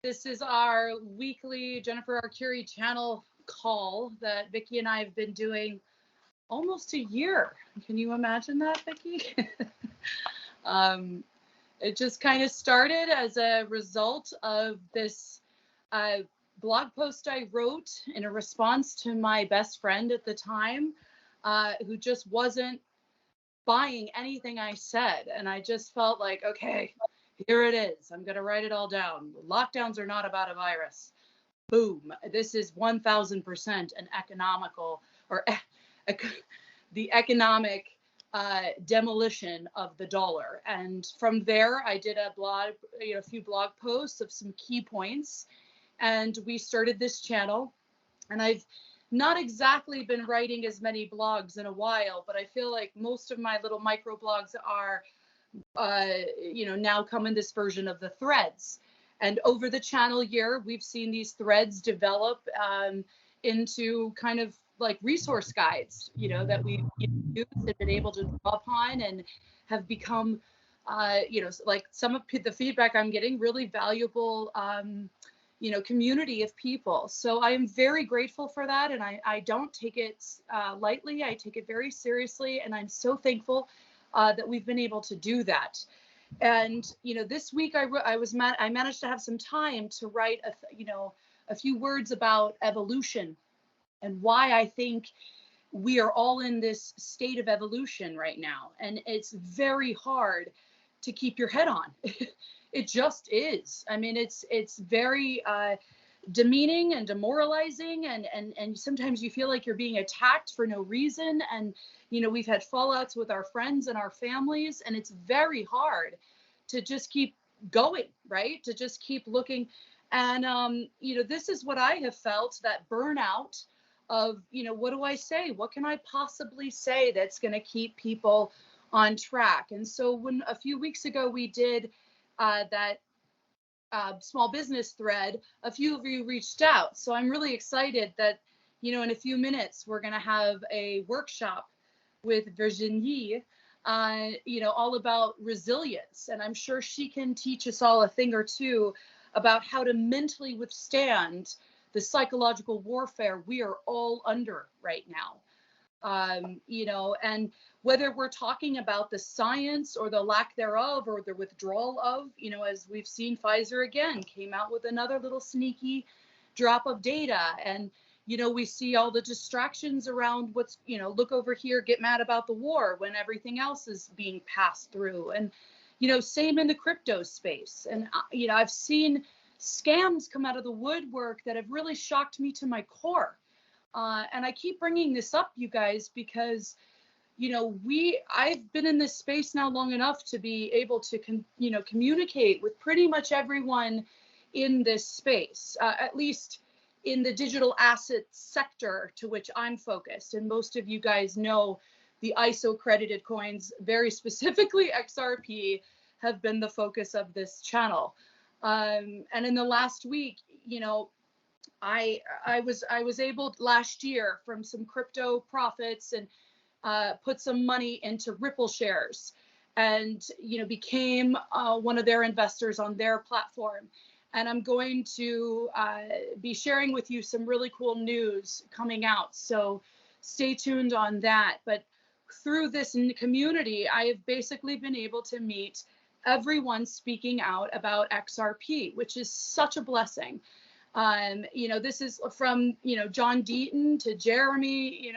This is our weekly Jennifer Arcuri Channel call that Vicki and I have been doing almost a year. Can you imagine that, Vicki? It just kind of started as a result of this blog post I wrote in a response to my best friend at the time, who just wasn't buying anything I said. And I just felt like, okay, here it is. I'm going to write it all down. Lockdowns are not about a virus. Boom. This is 1000% an economical or the economic demolition of the dollar. And from there, I did a few blog posts of some key points, and we started this channel. And I've not exactly been writing as many blogs in a while, but I feel like most of my little micro blogs are, now come in this version of the threads. And over the channel year, we've seen these threads develop into kind of like resource guides, that we've used and been able to draw upon, and have become, like some of the feedback I'm getting, really valuable, community of people. So I am very grateful for that. And I don't take it lightly. I take it very seriously. And I'm so thankful that we've been able to do that. And, this week I managed to have some time to write a few words about evolution and why I think we are all in this state of evolution right now. And it's very hard to keep your head on. It just is. I mean, it's very demeaning and demoralizing, and sometimes you feel like you're being attacked for no reason. And we've had fallouts with our friends and our families, and it's very hard to just keep going, right? To just keep looking. And this is what I have felt, that burnout of, what do I say? What can I possibly say that's going to keep people on track? And so when a few weeks ago we did that small business thread, a few of you reached out. So I'm really excited that, in a few minutes, we're going to have a workshop with Virginie, all about resilience. And I'm sure she can teach us all a thing or two about how to mentally withstand the psychological warfare we are all under right now. And whether we're talking about the science or the lack thereof, or the withdrawal of, as we've seen, Pfizer again came out with another little sneaky drop of data. And, we see all the distractions around what's, look over here, get mad about the war when everything else is being passed through. And, same in the crypto space. And, I've seen scams come out of the woodwork that have really shocked me to my core. And I keep bringing this up, you guys, because, I've been in this space now long enough to be able to, communicate with pretty much everyone in this space, at least in the digital asset sector to which I'm focused. And most of you guys know the ISO accredited coins, very specifically XRP, have been the focus of this channel. And in the last week, I was able last year from some crypto profits and put some money into Ripple shares, and became one of their investors on their platform. And I'm going to be sharing with you some really cool news coming out, so stay tuned on that. But through this community, I have basically been able to meet everyone speaking out about XRP, which is such a blessing. This is from, John Deaton to Jeremy,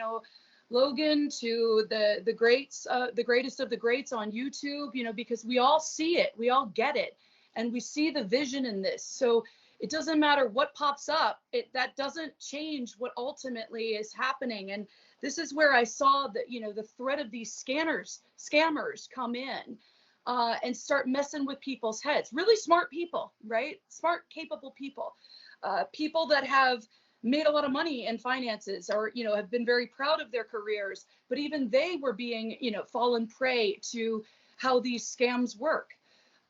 Logan to the greats, the greatest of the greats on YouTube, because we all see it, we all get it, and we see the vision in this. So it doesn't matter what pops up, that doesn't change what ultimately is happening. And this is where I saw that, the threat of these scammers come in and start messing with people's heads. Really smart people, right? Smart, capable people. People that have made a lot of money in finances, or, have been very proud of their careers, but even they were being, fallen prey to how these scams work.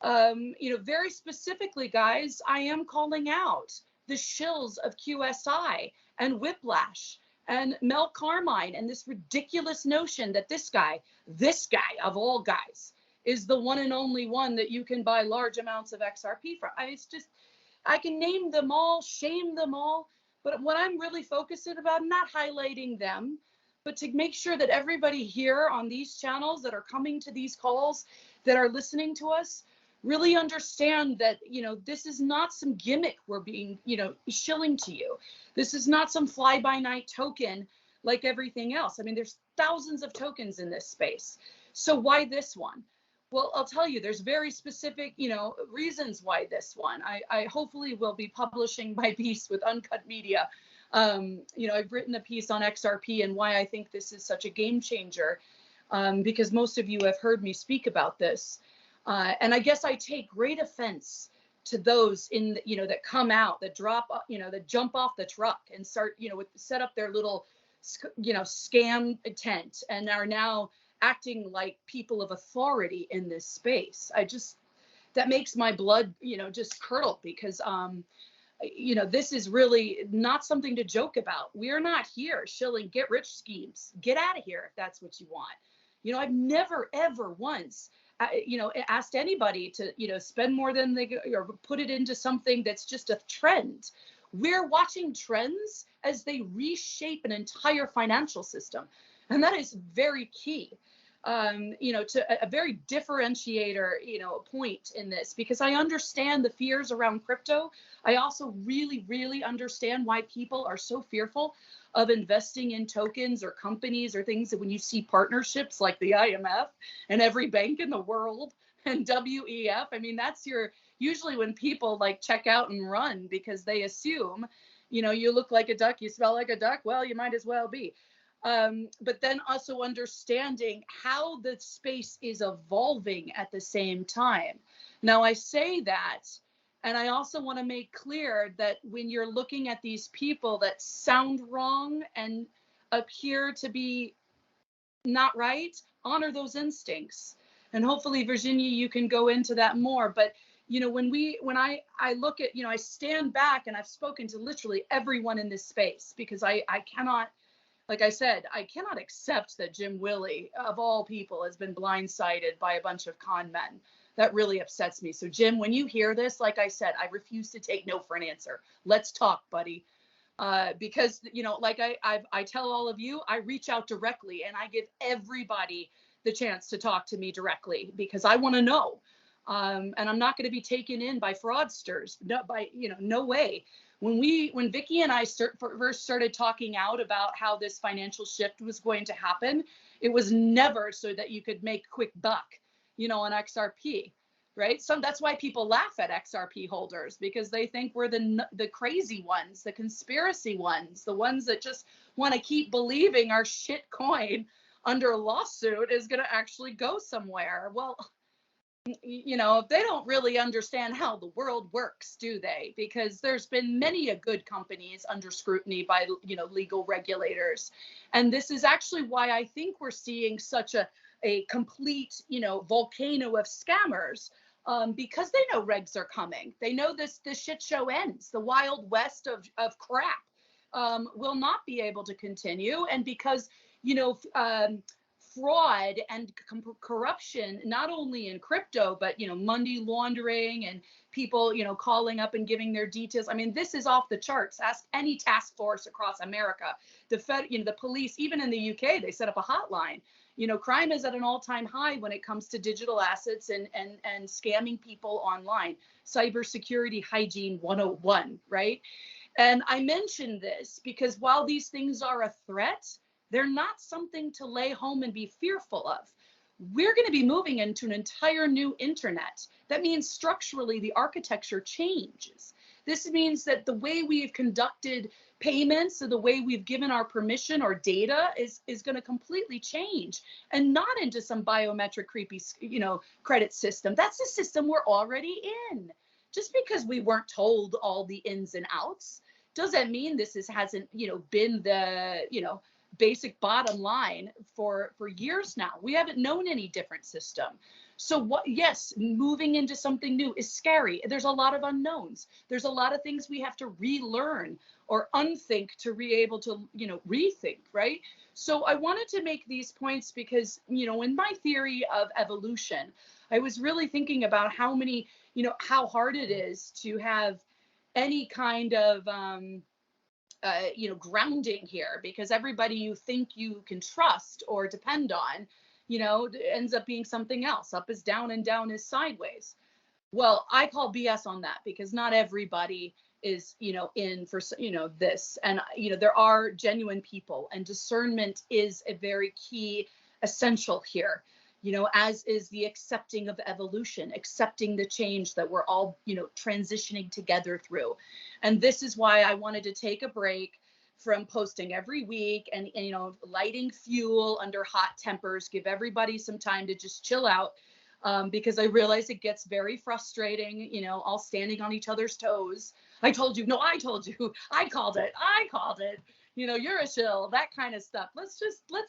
Very specifically, guys, I am calling out the shills of QSI and Whiplash and Mel Carmine, and this ridiculous notion that this guy of all guys is the one and only one that you can buy large amounts of XRP from. It's just, I can name them all, shame them all, but what I'm really focused about, not highlighting them, but to make sure that everybody here on these channels that are coming to these calls, that are listening to us, really understand that, this is not some gimmick we're being, shilling to you. This is not some fly-by-night token like everything else. I mean, there's thousands of tokens in this space. So why this one? Well, I'll tell you, there's very specific, reasons why this one. I hopefully will be publishing my piece with Uncut Media. I've written a piece on XRP and why I think this is such a game changer, because most of you have heard me speak about this. And I guess I take great offense to those that come out, that drop, that jump off the truck and start, set up their little, scam tent and are now acting like people of authority in this space. That makes my blood, just curdle, because, this is really not something to joke about. We're not here shilling get rich schemes. Get out of here if that's what you want. I've never, ever once, asked anybody to, spend more than they or put it into something that's just a trend. We're watching trends as they reshape an entire financial system. And that is very key. To a very differentiator, point in this, because I understand the fears around crypto. I also really, really understand why people are so fearful of investing in tokens or companies or things, that when you see partnerships like the IMF and every bank in the world and WEF, I mean, that's usually when people like check out and run, because they assume, you look like a duck, you smell like a duck, well, you might as well be. But then also understanding how the space is evolving at the same time. Now, I say that, and I also want to make clear that when you're looking at these people that sound wrong and appear to be not right, honor those instincts. And hopefully, Virginie, you can go into that more. But when I look at, I stand back, and I've spoken to literally everyone in this space, because I cannot. Like I said, I cannot accept that Jim Willie, of all people, has been blindsided by a bunch of con men. That really upsets me. So, Jim, when you hear this, like I said, I refuse to take no for an answer. Let's talk, buddy. Because, like I tell all of you, I reach out directly, and I give everybody the chance to talk to me directly, because I want to know. And I'm not going to be taken in by fraudsters. No way. When Vicki and I first started talking out about how this financial shift was going to happen, it was never so that you could make quick buck, on XRP, right? So that's why people laugh at XRP holders, because they think we're the crazy ones, the conspiracy ones, the ones that just want to keep believing our shit coin under a lawsuit is going to actually go somewhere. Well, they don't really understand how the world works, do they? Because there's been many a good companies under scrutiny by, legal regulators. And this is actually why I think we're seeing such a complete, volcano of scammers, because they know regs are coming. They know this shit show ends. The Wild West of crap will not be able to continue. And because, fraud and corruption, not only in crypto, but, money laundering and people, calling up and giving their details. I mean, this is off the charts. Ask any task force across America. The police, even in the UK, they set up a hotline. Crime is at an all-time high when it comes to digital assets and scamming people online. Cybersecurity hygiene 101, right? And I mention this because while these things are a threat, they're not something to lay home and be fearful of. We're going to be moving into an entire new internet. That means structurally the architecture changes. This means that the way we've conducted payments or the way we've given our permission or data is going to completely change, and not into some biometric creepy, credit system. That's the system we're already in. Just because we weren't told all the ins and outs doesn't mean this hasn't, been the, basic bottom line for years now. We haven't known any different system. So yes, moving into something new is scary. There's a lot of unknowns. There's a lot of things we have to relearn or unthink to be able to, rethink, right? So I wanted to make these points because, in my theory of evolution, I was really thinking about how hard it is to have any kind of grounding here, because everybody you think you can trust or depend on, ends up being something else. Up is down and down is sideways. Well, I call BS on that, because not everybody is, in for, this. And, there are genuine people, and discernment is a very key essential here, as is the accepting of evolution, accepting the change that we're all, transitioning together through. And this is why I wanted to take a break from posting every week and lighting fuel under hot tempers, give everybody some time to just chill out. Because I realize it gets very frustrating, all standing on each other's toes. I told you, no, I told you, I called it, you're a shill, that kind of stuff. Let's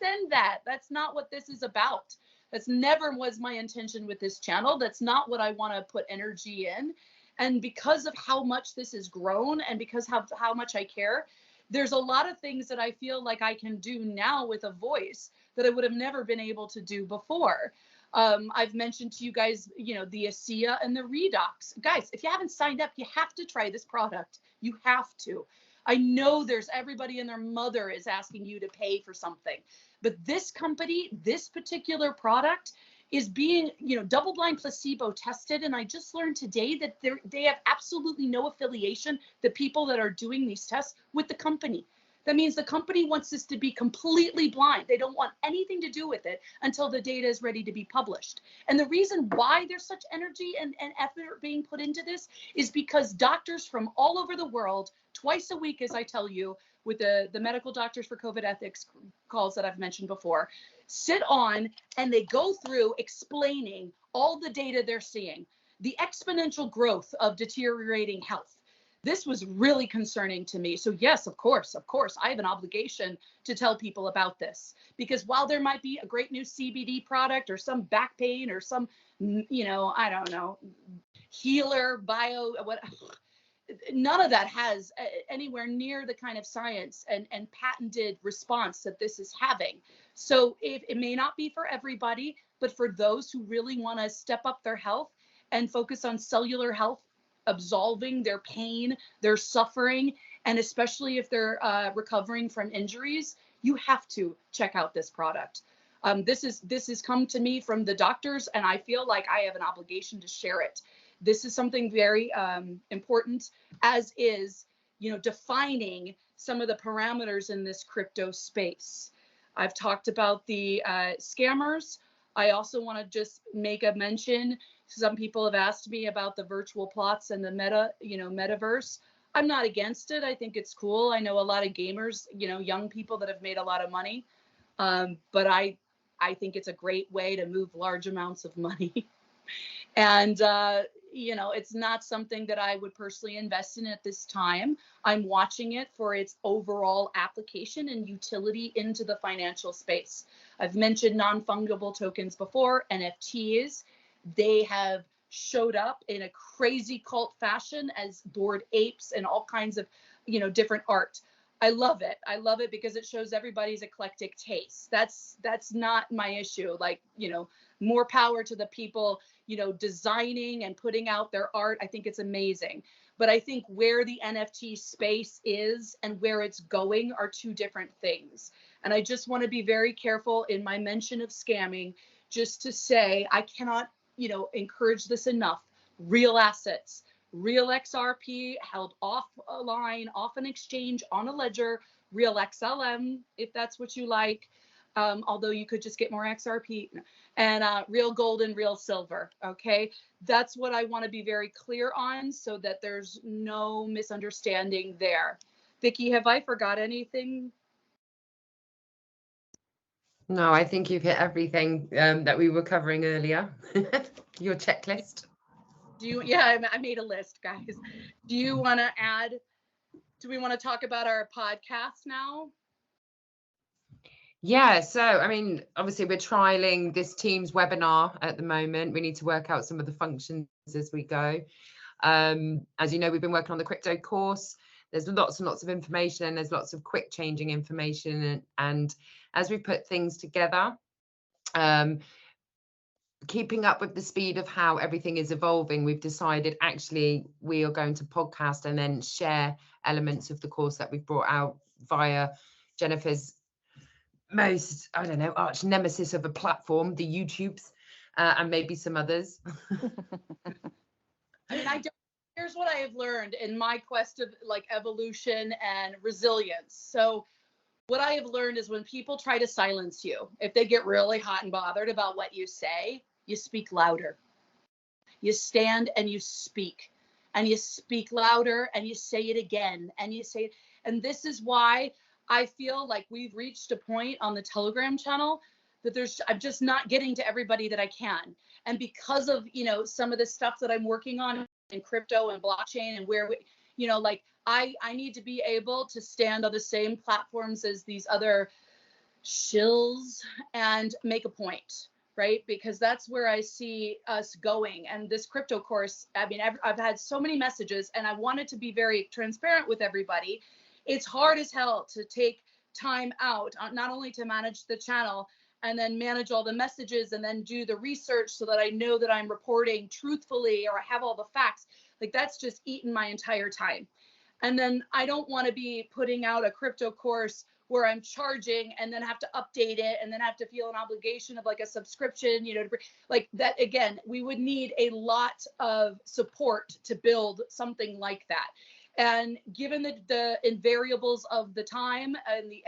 end that. That's not what this is about. That's never was my intention with this channel. That's not what I want to put energy in. And because of how much this has grown, and because how much I care, there's a lot of things that I feel like I can do now with a voice that I would have never been able to do before. I've mentioned to you guys, the ASEA and the Redox. Guys, if you haven't signed up, you have to try this product. You have to. I know there's everybody and their mother is asking you to pay for something, but this company, this particular product is being, double-blind placebo tested. And I just learned today that they have absolutely no affiliation, the people that are doing these tests, with the company. That means the company wants this to be completely blind. They don't want anything to do with it until the data is ready to be published. And the reason why there's such energy and effort being put into this is because doctors from all over the world, twice a week, as I tell you, with the medical doctors for COVID ethics calls that I've mentioned before, sit on and they go through explaining all the data they're seeing, the exponential growth of deteriorating health. This was really concerning to me. So yes, of course, I have an obligation to tell people about this, because while there might be a great new CBD product or some back pain or some, I don't know, healer, bio, what, none of that has anywhere near the kind of science and patented response that this is having. So it may not be for everybody, but for those who really want to step up their health and focus on cellular health, absolving their pain, their suffering, and especially if they're recovering from injuries, you have to check out this product. This has come to me from the doctors, and I feel like I have an obligation to share it. This is something very important, as is, defining some of the parameters in this crypto space. I've talked about the scammers. I also want to just make a mention. Some people have asked me about the virtual plots and the metaverse. I'm not against it. I think it's cool. I know a lot of gamers, young people that have made a lot of money. But I think it's a great way to move large amounts of money. And, it's not something that I would personally invest in at this time. I'm watching it for its overall application and utility into the financial space. I've mentioned non-fungible tokens before, NFTs. They have showed up in a crazy cult fashion as Bored Apes and all kinds of, different art. I love it. I love it because it shows everybody's eclectic taste. That's not my issue. Like, more power to the people, designing and putting out their art. I think it's amazing. But I think where the NFT space is and where it's going are two different things. And I just want to be very careful in my mention of scamming, just to say I cannot, encourage this enough. Real assets, real XRP held offline, off an exchange, on a ledger, real XLM, if that's what you like. Although you could just get more XRP, and real gold and real silver. Okay, that's what I want to be very clear on, so that there's no misunderstanding there. Vicki, have I forgot anything? No, I think you've hit everything that we were covering earlier. Your checklist. Yeah, I made a list, guys. Do you want to add? Do we want to talk about our podcast now? Yeah, so I mean, obviously we're trialing this Teams webinar at the moment. We need to work out some of the functions as we go. As you know, we've been working on the crypto course. There's lots and lots of information, and there's lots of quick changing information. And as we put things together, keeping up with the speed of how everything is evolving, we've decided actually we are going to podcast and then share elements of the course that we've brought out via Jennifer's most, I don't know, arch nemesis of a platform, the YouTubes, and maybe some others. I mean, here's what I have learned in my quest of like evolution and resilience. So what I have learned is when people try to silence you, if they get really hot and bothered about what you say, you speak louder. You stand and you speak louder and you say it again and you say it. And this is why I feel like we've reached a point on the Telegram channel that I'm just not getting to everybody that I can. And because of, some of the stuff that I'm working on in crypto and blockchain and where like I need to be able to stand on the same platforms as these other shills and make a point, right? Because that's where I see us going. And this crypto course, I mean, I've had so many messages and I wanted to be very transparent with everybody. It's hard as hell to take time out, not only to manage the channel and then manage all the messages and then do the research so that I know that I'm reporting truthfully or I have all the facts. Like that's just eaten my entire time. And then I don't want to be putting out a crypto course where I'm charging and then have to update it and then have to feel an obligation of like a subscription, like that. Again, we would need a lot of support to build something like that. And given the invariables of the time and the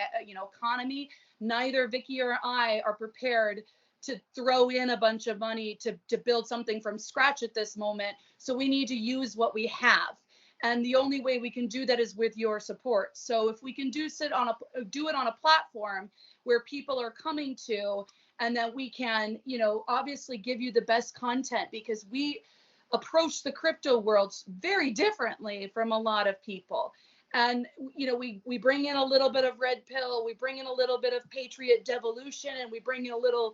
economy, neither Vicki or I are prepared to throw in a bunch of money to build something from scratch at this moment. So we need to use what we have. And the only way we can do that is with your support. So if we can do it on a platform where people are coming to, and that we can, obviously give you the best content, because we approach the crypto world very differently from a lot of people. And, we bring in a little bit of red pill, we bring in a little bit of patriot devolution, and we bring in a little,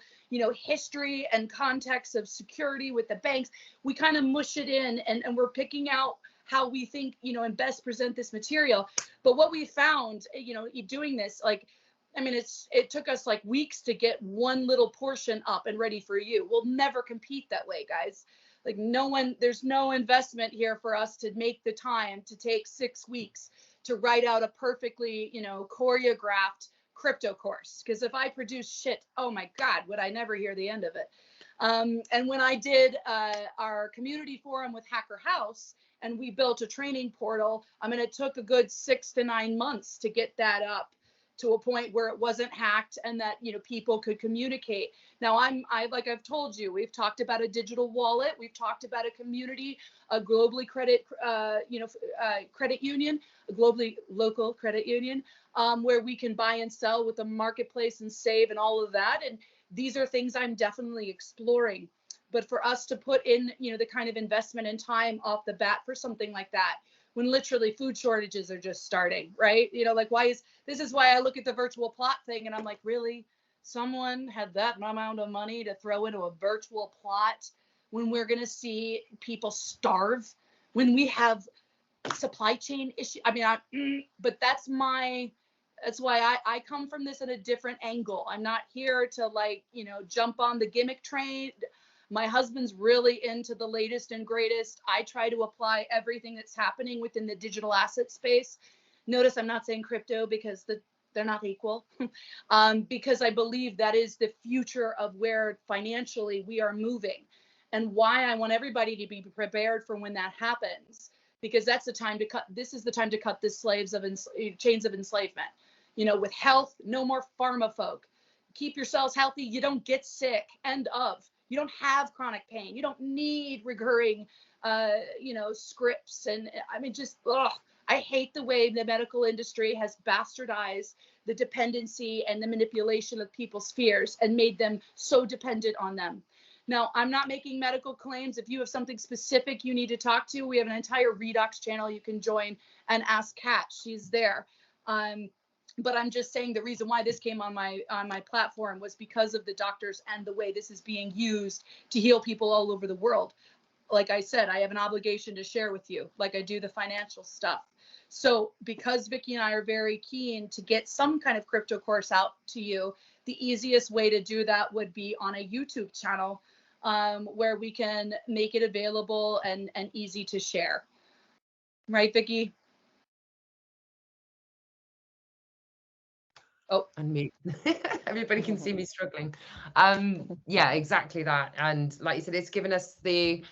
history and context of security with the banks. We kind of mush it in and we're picking out how we think, and best present this material. But what we found, doing this, like, I mean, it took us like weeks to get one little portion up and ready for you. We'll never compete that way, guys. Like there's no investment here for us to make the time to take 6 weeks to write out a perfectly, choreographed crypto course. Because if I produce shit, oh my God, would I never hear the end of it. And when I did our community forum with Hacker House, and we built a training portal, I mean, it took a good 6 to 9 months to get that up to a point where it wasn't hacked and that, people could communicate. Now like I've told you, we've talked about a digital wallet. We've talked about a community, a globally credit, credit union, a globally local credit union, where we can buy and sell with the marketplace and save and all of that. And these are things I'm definitely exploring. But for us to put in, the kind of investment and time off the bat for something like that, when literally food shortages are just starting, right? Like this is why I look at the virtual plot thing and I'm like, really? Someone had that amount of money to throw into a virtual plot when we're going to see people starve, when we have supply chain issues? I mean, but that's why I come from this at a different angle. I'm not here to like, jump on the gimmick train. My husband's really into the latest and greatest. I try to apply everything that's happening within the digital asset space. Notice I'm not saying crypto because they're not equal, because I believe that is the future of where financially we are moving, and why I want everybody to be prepared for when that happens, because that's the time to cut. This is the time to cut the chains of enslavement. With health, no more pharma folk. Keep yourselves healthy. You don't get sick. End of. You don't have chronic pain. You don't need recurring, scripts. And I mean, I hate the way the medical industry has bastardized the dependency and the manipulation of people's fears and made them so dependent on them. Now, I'm not making medical claims. If you have something specific you need to talk to, we have an entire Redox channel you can join and ask Kat. She's there. But I'm just saying the reason why this came on my platform was because of the doctors and the way this is being used to heal people all over the world. Like I said, I have an obligation to share with you, like I do the financial stuff. So because Vicki and I are very keen to get some kind of crypto course out to you, the easiest way to do that would be on a YouTube channel. where we can make it available and easy to share. Right, Vicki? Oh, unmute. Everybody can see me struggling. Yeah, exactly that. And like you said, it's given us the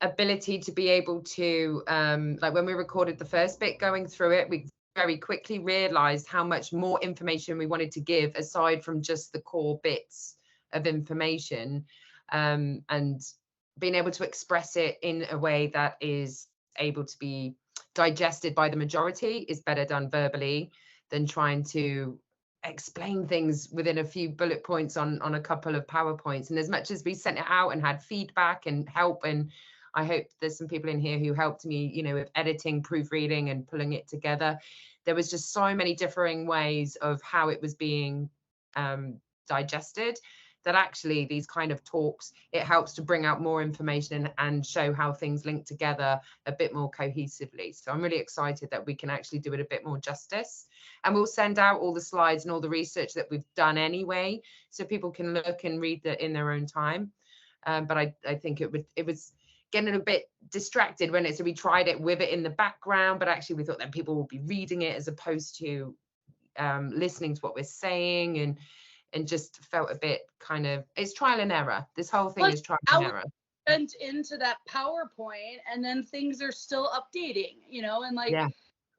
ability to be able to, like when we recorded the first bit going through it, we very quickly realized how much more information we wanted to give aside from just the core bits of information, and being able to express it in a way that is able to be digested by the majority is better done verbally than trying to explain things within a few bullet points on a couple of PowerPoints. And as much as we sent it out and had feedback and help, and I hope there's some people in here who helped me, you know, with editing, proofreading and pulling it together, there was just so many differing ways of how it was being digested, that actually these kind of talks, it helps to bring out more information and show how things link together a bit more cohesively. So I'm really excited that we can actually do it a bit more justice. And we'll send out all the slides and all the research that we've done anyway, so people can look and read that in their own time. But I think it was getting a bit distracted when we tried it with it in the background, but actually we thought that people will be reading it as opposed to listening to what we're saying, and just felt a bit kind of, it's trial and error. This whole thing is trial and error. Went into that PowerPoint and then things are still updating, you know, and like, yeah.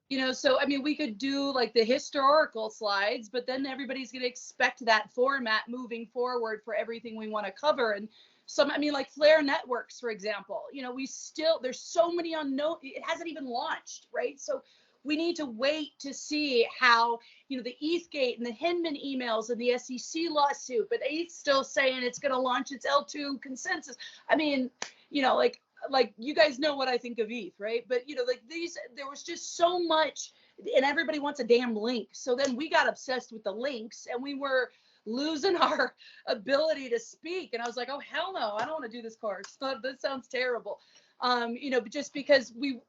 You know, so I mean, we could do like the historical slides, but then everybody's going to expect that format moving forward for everything we want to cover. And some, I mean, like Flare Networks, for example, you know, there's so many unknown, it hasn't even launched, right? So we need to wait to see how, you know, the ETHgate and the Hinman emails and the SEC lawsuit, but ETH's still saying it's going to launch its L2 consensus. I mean, you know, like you guys know what I think of ETH, right? But, you know, like there was just so much, and everybody wants a damn link. So then we got obsessed with the links and we were losing our ability to speak. And I was like, oh, hell no, I don't want to do this course. This sounds terrible. You know, just because we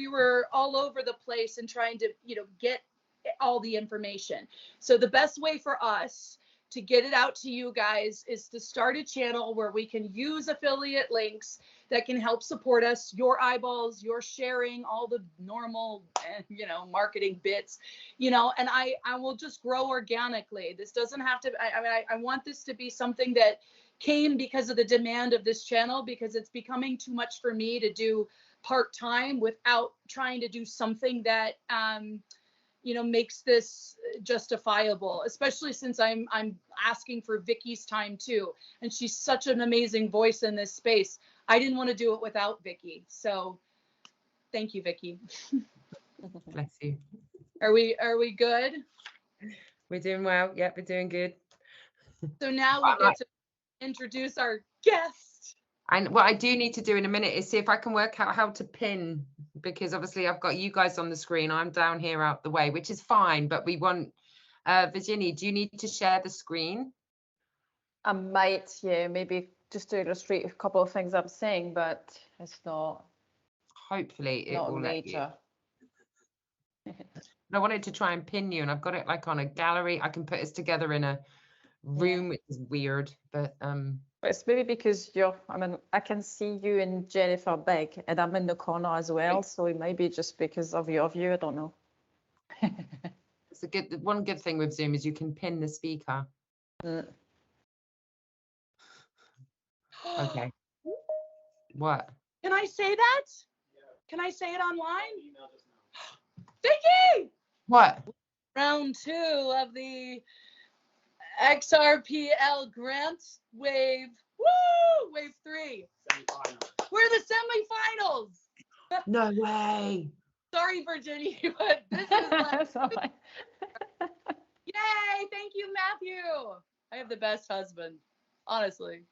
were all over the place and trying to, you know, get all the information. So the best way for us to get it out to you guys is to start a channel where we can use affiliate links that can help support us, your eyeballs, your sharing, all the normal, you know, marketing bits, you know, and I will just grow organically. This doesn't have to, I want this to be something that came because of the demand of this channel, because it's becoming too much for me to do part-time without trying to do something that, you know, makes this justifiable, especially since I'm asking for Vicki's time too. And she's such an amazing voice in this space. I didn't want to do it without Vicki. So thank you, Vicki. Bless you. Are we good? We're doing well. Yep, we're doing good. So now we get to introduce our guest. And what I do need to do in a minute is see if I can work out how to pin, because obviously I've got you guys on the screen. I'm down here out the way, which is fine, but we want, Virginie, do you need to share the screen? I might, yeah, maybe just to illustrate a couple of things I'm saying, but it's not. Hopefully it will major. let you. I wanted to try and pin you, and I've got it like on a gallery. I can put us together in a room, which is weird, but it's maybe because I can see you and Jennifer big, and I'm in the corner as well, so it might be just because of your view. I don't know. It's one good thing with Zoom is you can pin the speaker. Okay. What? Can I say that? Can I say it online? Vicki! What? Round 2 of the XRPL grant wave. Woo! Wave 3. We're the semifinals. No way. Sorry, Virginie, but this is like, yay! Thank you, Matthew. I have the best husband, honestly.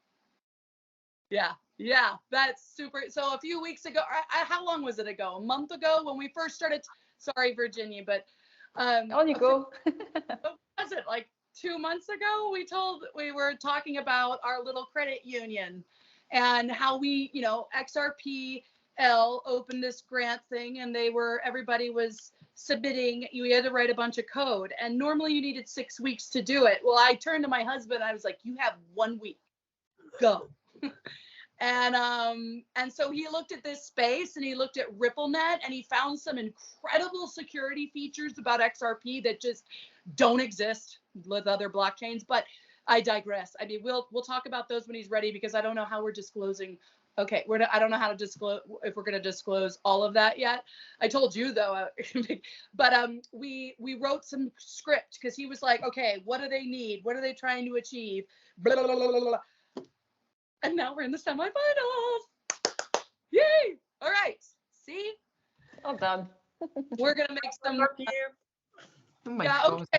Yeah, that's super. So a few weeks ago, how long was it ago? A month ago when we first started. Sorry, Virginie, but on you go. What was it, like 2 months ago? We were talking about our little credit union and how we, you know, XRPL opened this grant thing, and everybody was submitting. You had to write a bunch of code, and normally you needed 6 weeks to do it. Well, I turned to my husband. I was like, "You have 1 week. Go." And so he looked at this space and he looked at RippleNet and he found some incredible security features about XRP that just don't exist with other blockchains. But I digress. I mean, we'll talk about those when he's ready, because I don't know how we're disclosing. Okay, I don't know how to disclose, if we're going to disclose all of that yet. I told you though, but we wrote some script because he was like, okay, what do they need? What are they trying to achieve? Blah, blah, blah, blah, blah. And now we're in the semifinals. Yay! All right. See? Well done. We're gonna make some. Oh my Yeah. God. Okay.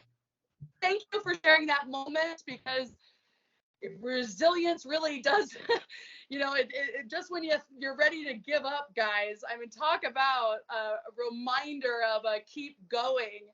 Thank you for sharing that moment, because resilience really does. You know, it just when you're ready to give up, guys. I mean, talk about a reminder of a keep going.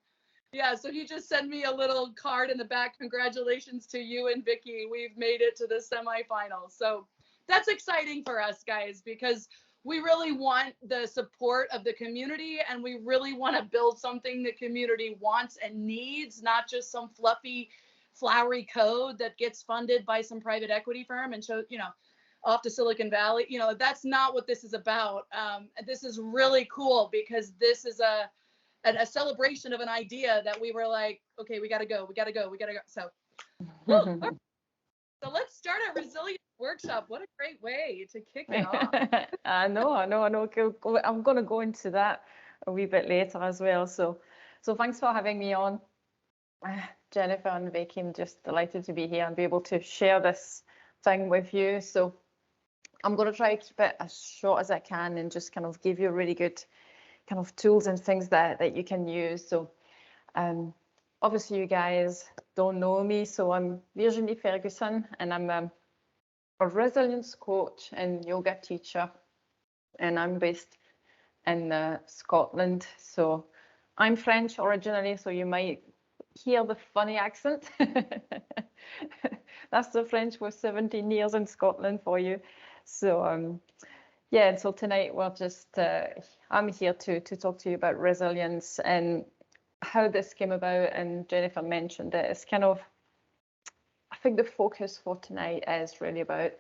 Yeah, so he just sent me a little card in the back. Congratulations to you and Vicki. We've made it to the semifinals. So that's exciting for us, guys, because we really want the support of the community, and we really want to build something the community wants and needs, not just some fluffy, flowery code that gets funded by some private equity firm and off to Silicon Valley. That's not what this is about. This is really cool because this is a celebration of an idea that we were like, okay, we got to go. So, right. So let's start our resilience workshop. What a great way to kick it off. I know. I'm going to go into that a wee bit later as well. So thanks for having me on, Jennifer and Vicki. I'm just delighted to be here and be able to share this thing with you. So I'm going to try to keep it as short as I can and just kind of give you a really good kind of tools and things that you can use. So obviously you guys don't know me, so I'm Virginie Ferguson, and I'm a resilience coach and yoga teacher, and I'm based in Scotland. So I'm French originally, so you might hear the funny accent. That's the French with 17 years in Scotland for you. So yeah, so tonight we're just, I'm here to talk to you about resilience and how this came about, and Jennifer mentioned it. It's kind of, I think the focus for tonight is really about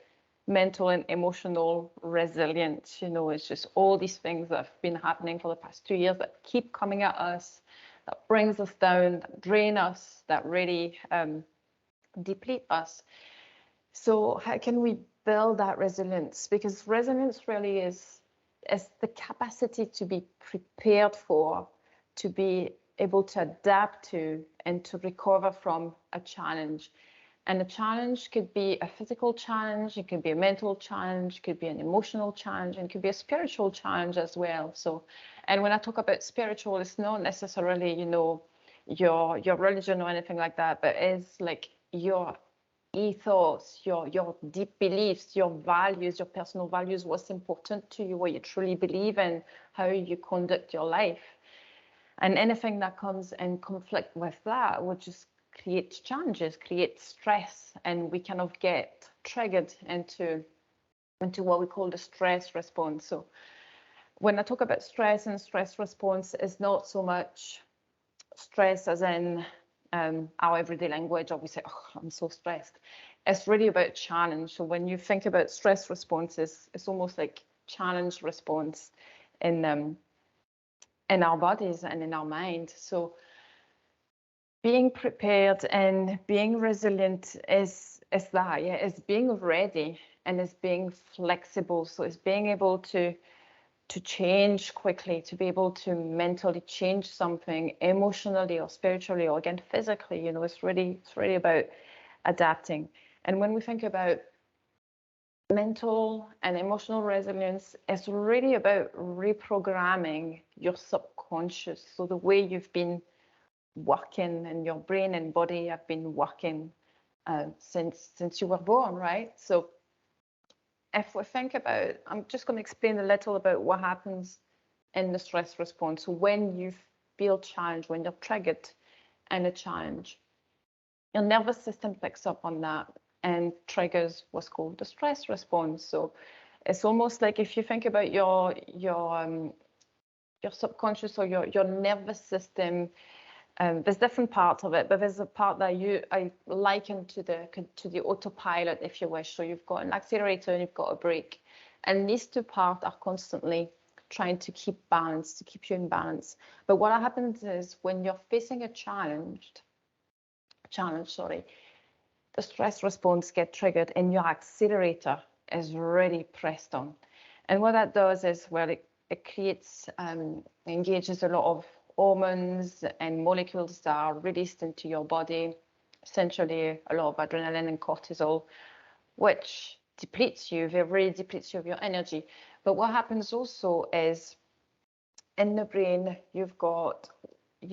mental and emotional resilience. It's just all these things that have been happening for the past 2 years that keep coming at us, that brings us down, that drain us, that really deplete us. So how can we build that resilience? Because resilience really is the capacity to be prepared for, to be able to adapt to, and to recover from a challenge. And a challenge could be a physical challenge, it could be a mental challenge, it could be an emotional challenge, and it could be a spiritual challenge as well. So, and when I talk about spiritual, it's not necessarily, your religion or anything like that, but it's like your ethos, your deep beliefs, your values, your personal values, what's important to you, what you truly believe in, how you conduct your life. And anything that comes in conflict with that would just create challenges, create stress, and we kind of get triggered into what we call the stress response. So when I talk about stress and stress response, it's not so much stress as in our everyday language, or we say, oh, I'm so stressed. It's really about challenge. So when you think about stress responses, it's almost like challenge response in our bodies and in our mind. So being prepared and being resilient is that, yeah, it's being ready, and it's being flexible. So it's being able to change quickly, to be able to mentally change something emotionally or spiritually or again physically. It's really about adapting. And when we think about mental and emotional resilience, it's really about reprogramming your subconscious. So the way you've been working, and your brain and body have been working since you were born, right? So if we think about, I'm just going to explain a little about what happens in the stress response. So when you feel challenged, when you're triggered in a challenge, your nervous system picks up on that and triggers what's called the stress response. So it's almost like if you think about your subconscious or your nervous system There's different parts of it, but there's a part that I liken to the autopilot, if you wish. So you've got an accelerator and you've got a brake, and these two parts are constantly trying to keep balance, to keep you in balance. But what happens is when you're facing a challenge, the stress response gets triggered and your accelerator is really pressed on. And what that does is, well, it creates, engages a lot of hormones and molecules that are released into your body, essentially a lot of adrenaline and cortisol, which depletes you, it really depletes you of your energy. But what happens also is in the brain, you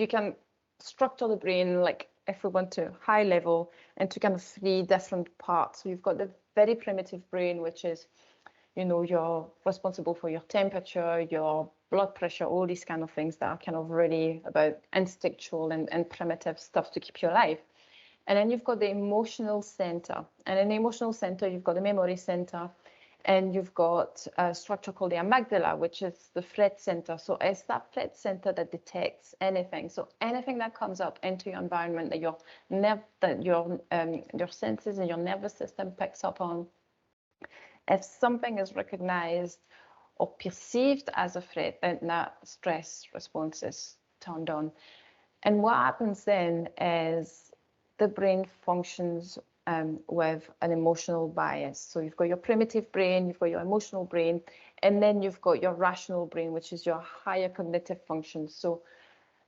can structure the brain, like if we want to high level, into kind of 3 different parts. So you've got the very primitive brain, which is, you're responsible for your temperature, your blood pressure, all these kind of things that are kind of really about instinctual and primitive stuff to keep you alive. And then you've got the emotional center. And in the emotional center, you've got the memory center. And you've got a structure called the amygdala, which is the threat center. So it's that threat center that detects anything. So anything that comes up into your environment that your senses and your nervous system picks up on, if something is recognized or perceived as a threat, then that stress response is turned on. And what happens then is the brain functions with an emotional bias. So you've got your primitive brain, you've got your emotional brain, and then you've got your rational brain, which is your higher cognitive function. So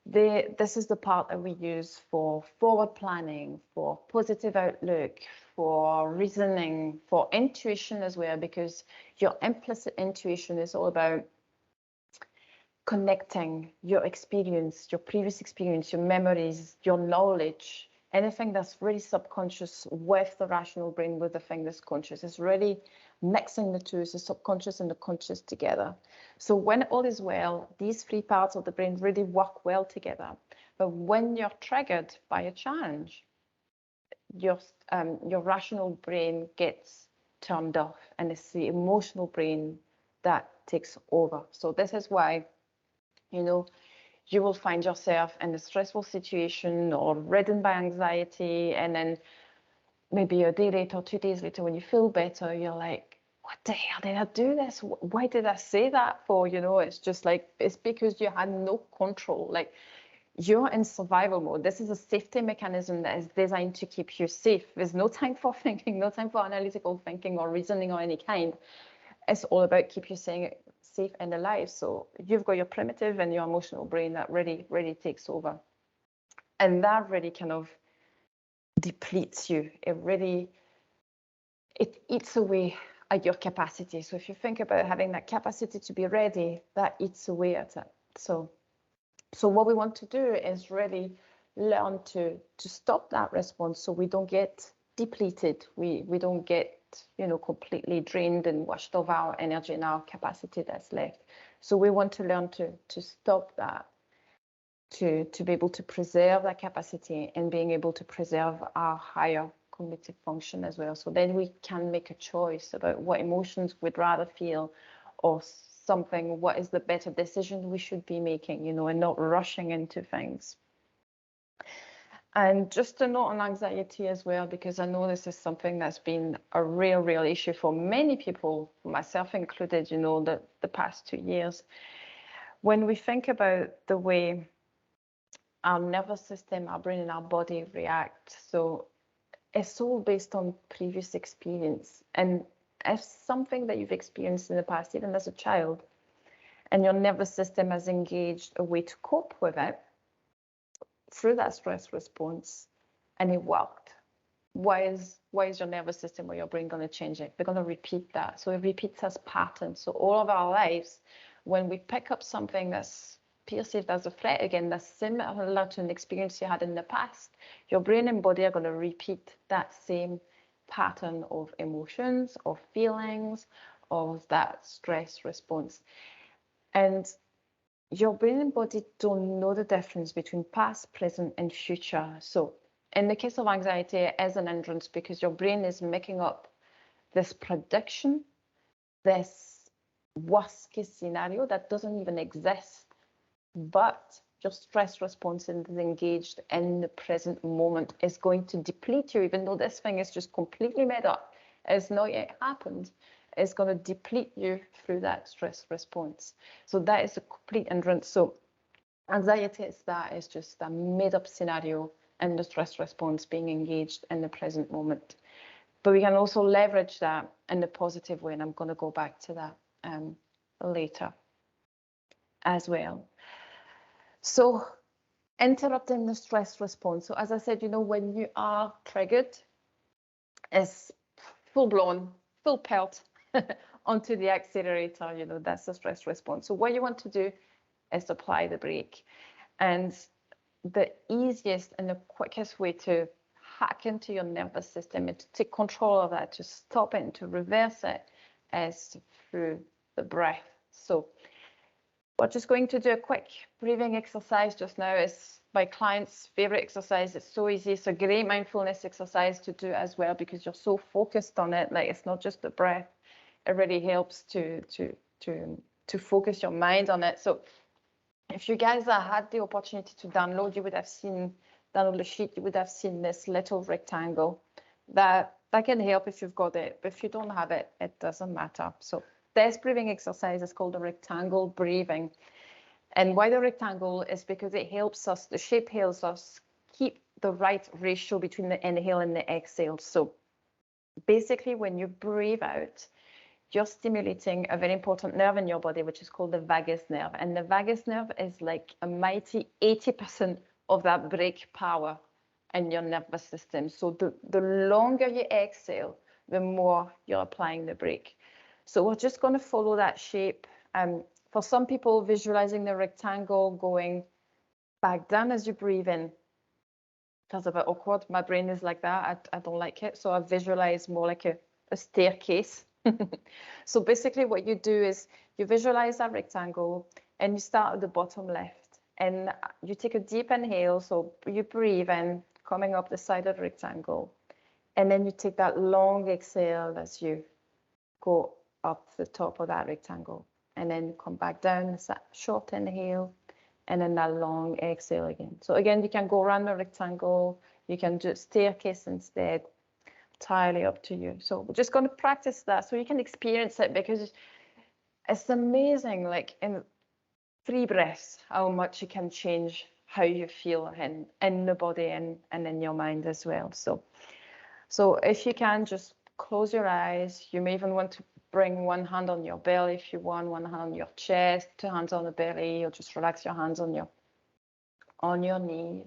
this is the part that we use for forward planning, for positive outlook, for reasoning, for intuition as well, because your implicit intuition is all about connecting your experience, your previous experience, your memories, your knowledge, anything that's really subconscious with the rational brain, with the thing that's conscious. It's really mixing the two, the subconscious and the conscious together. So when all is well, these 3 parts of the brain really work well together. But when you're triggered by a challenge, your rational brain gets turned off, and it's the emotional brain that takes over. So this is why, you will find yourself in a stressful situation or ridden by anxiety, and then maybe a day later, 2 days later, when you feel better, you're like, what the hell did I do this? Why did I say that for? It's just like, it's because you had no control. Like, you're in survival mode. This is a safety mechanism that is designed to keep you safe. There's no time for thinking, no time for analytical thinking or reasoning or any kind. It's all about keep you safe and alive. So you've got your primitive and your emotional brain that really, really takes over. And that really kind of depletes you. It eats away at your capacity. So if you think about having that capacity to be ready, that eats away at it. So what we want to do is really learn to stop that response so we don't get depleted. We don't get completely drained and washed of our energy and our capacity that's left. So we want to learn to stop that, to be able to preserve that capacity and being able to preserve our higher cognitive function as well. So then we can make a choice about what emotions we'd rather feel, or something, what is the better decision we should be making, and not rushing into things. And just a note on anxiety as well, because I know this is something that's been a real issue for many people, myself included, the past 2 years. When we think about the way our nervous system, our brain and our body react, so it's all based on previous experience. And if something that you've experienced in the past, even as a child, and your nervous system has engaged a way to cope with it through that stress response, and it worked, why is your nervous system or your brain going to change it? They're going to repeat that. So it repeats as patterns. So all of our lives, when we pick up something that's perceived as a threat again, that's similar to an experience you had in the past, your brain and body are going to repeat that same pattern of emotions, of feelings, of that stress response. And your brain and body don't know the difference between past, present, and future. So in the case of anxiety, as an hindrance, because your brain is making up this prediction, this worst case scenario that doesn't even exist, but your stress response is engaged in the present moment, is going to deplete you, even though this thing is just completely made up, it's not yet happened, it's going to deplete you through that stress response. So that is a complete hindrance. So anxiety is that, is just a made up scenario and the stress response being engaged in the present moment. But we can also leverage that in the positive way, and I'm going to go back to that later as well. So interrupting the stress response. So as I said, you know, when you are triggered, it's full blown, full pelt onto the accelerator, you know, that's the stress response. So what you want to do is apply the brake. And the easiest and the quickest way to hack into your nervous system and to take control of that, to stop it and to reverse it, is through the breath. So we're just going to do a quick breathing exercise just now. It's my client's favorite exercise. It's so easy. It's a great mindfulness exercise to do as well, because you're so focused on it. Like, it's not just the breath. It really helps to focus your mind on it. So if you guys had the opportunity to download, you would have seen, download the sheet, you would have seen this little rectangle. That can help if you've got it, but if you don't have it, it doesn't matter. So this breathing exercise is called the rectangle breathing. And why the rectangle is because it helps us, the shape helps us keep the right ratio between the inhale and the exhale. So basically, when you breathe out, you're stimulating a very important nerve in your body, which is called the vagus nerve. And the vagus nerve is like a mighty 80% of that brake power in your nervous system. So the longer you exhale, the more you're applying the brake. So we're just going to follow that shape. For some people, visualizing the rectangle going back down as you breathe in, that's a bit awkward. My brain is like that. I don't like it. So I visualize more like a staircase. So basically what you do is you visualize that rectangle and you start at the bottom left. And you take a deep inhale. So you breathe in, coming up the side of the rectangle. And then you take that long exhale as you go up the top of that rectangle, and then come back down. It's that short inhale and then that long exhale again. So again, you can go around the rectangle, you can do staircase instead, entirely up to you. So we're just going to practice that so you can experience it, because it's amazing, like in 3 breaths, how much you can change how you feel in the body and in your mind as well. So if you can, just close your eyes. You may even want to bring one hand on your belly if you want, one hand on your chest, 2 hands on the belly, or just relax your hands on your knees.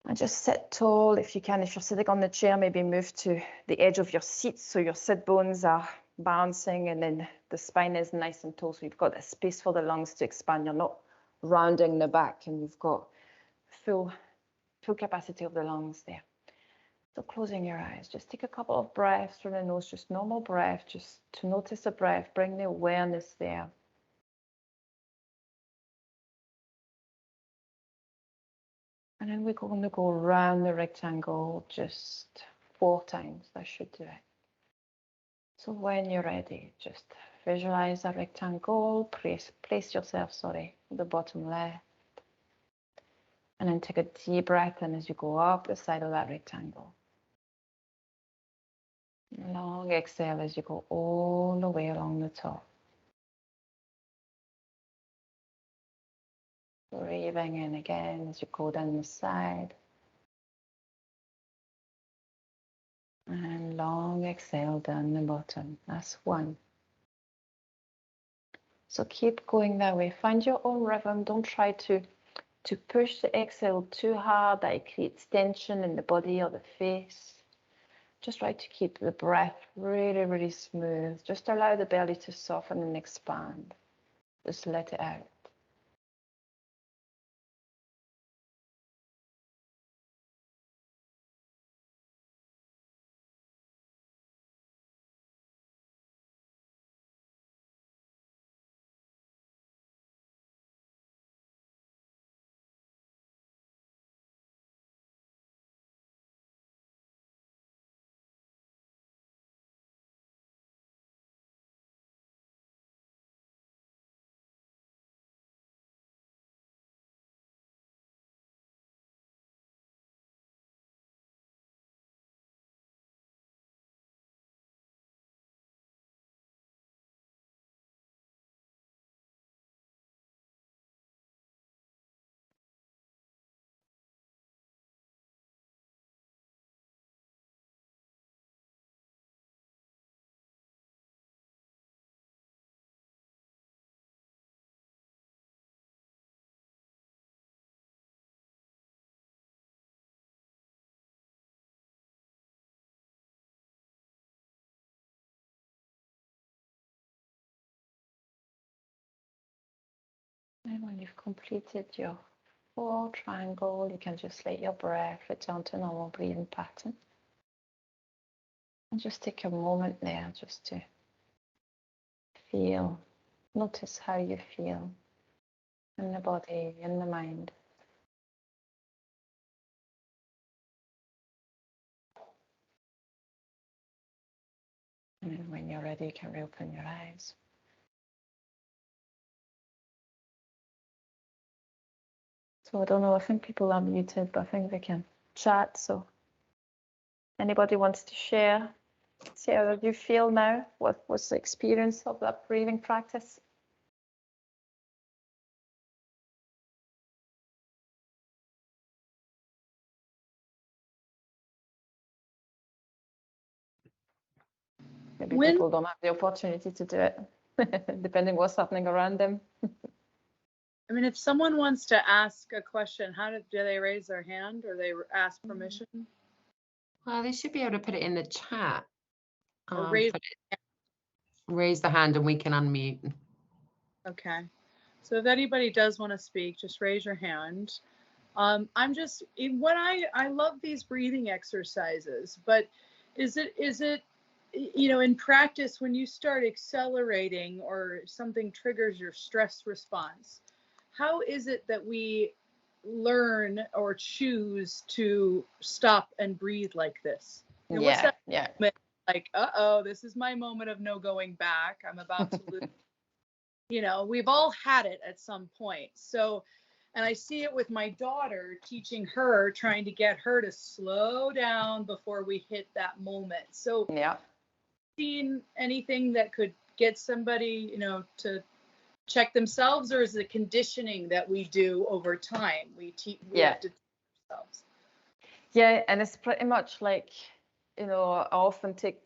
And just sit tall if you can. If you're sitting on the chair, maybe move to the edge of your seat so your sit bones are bouncing and then the spine is nice and tall, so you've got a space for the lungs to expand. You're not rounding the back, and you've got full capacity of the lungs there. So closing your eyes, just take a couple of breaths through the nose, just normal breath, just to notice the breath, bring the awareness there. And then we're going to go around the rectangle just 4 times. That should do it. So when you're ready, just visualize a rectangle, place yourself, at the bottom left. And then take a deep breath in as you go up the side of that rectangle. Long exhale as you go all the way along the top. Breathing in again as you go down the side. And long exhale down the bottom. That's 1. So keep going that way. Find your own rhythm. Don't try to push the exhale too hard that it creates tension in the body or the face. Just try to keep the breath really, really smooth. Just allow the belly to soften and expand. Just let it out. And when you've completed your 4 triangle, you can just let your breath return to normal breathing pattern. And just take a moment there just to feel, notice how you feel in the body, in the mind. And when you're ready, you can reopen your eyes. So I don't know, I think people are muted, but I think they can chat. So anybody wants to share? See how you feel now? What was the experience of that breathing practice? Maybe people don't have the opportunity to do it, depending what's happening around them. I mean, if someone wants to ask a question, do they raise their hand or they ask permission? Well, they should be able to put it in the chat. Or Raise the hand and we can unmute. Okay. So if anybody does want to speak, just raise your hand. I love these breathing exercises, but is it, in practice, when you start accelerating or something triggers your stress response, how is it that we learn or choose to stop and breathe like this? What's that moment? Like, this is my moment of no going back. I'm about to lose. We've all had it at some point. So, and I see it with my daughter, teaching her, trying to get her to slow down before we hit that moment. So, seen anything that could get somebody, to check themselves, or is it conditioning that we do over time? We have to teach ourselves. Yeah, and it's pretty much like, I often make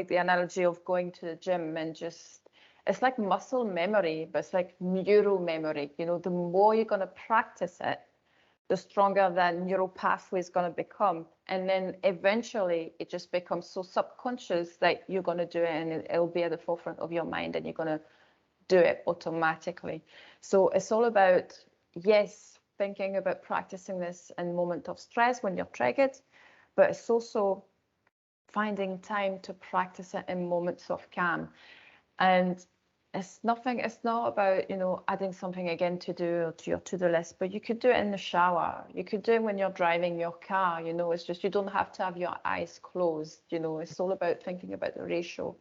the analogy of going to the gym and it's like muscle memory, but it's like neural memory. The more you're going to practice it, the stronger that neural pathway is going to become. And then eventually it just becomes so subconscious that you're going to do it and it'll be at the forefront of your mind and you're going to do it automatically. So it's all about, thinking about practicing this in moments of stress when you're triggered, but it's also finding time to practice it in moments of calm. And it's not about, adding something again to do to your to-do list, but you could do it in the shower. You could do it when you're driving your car, it's just, you don't have to have your eyes closed, it's all about thinking about the ratio.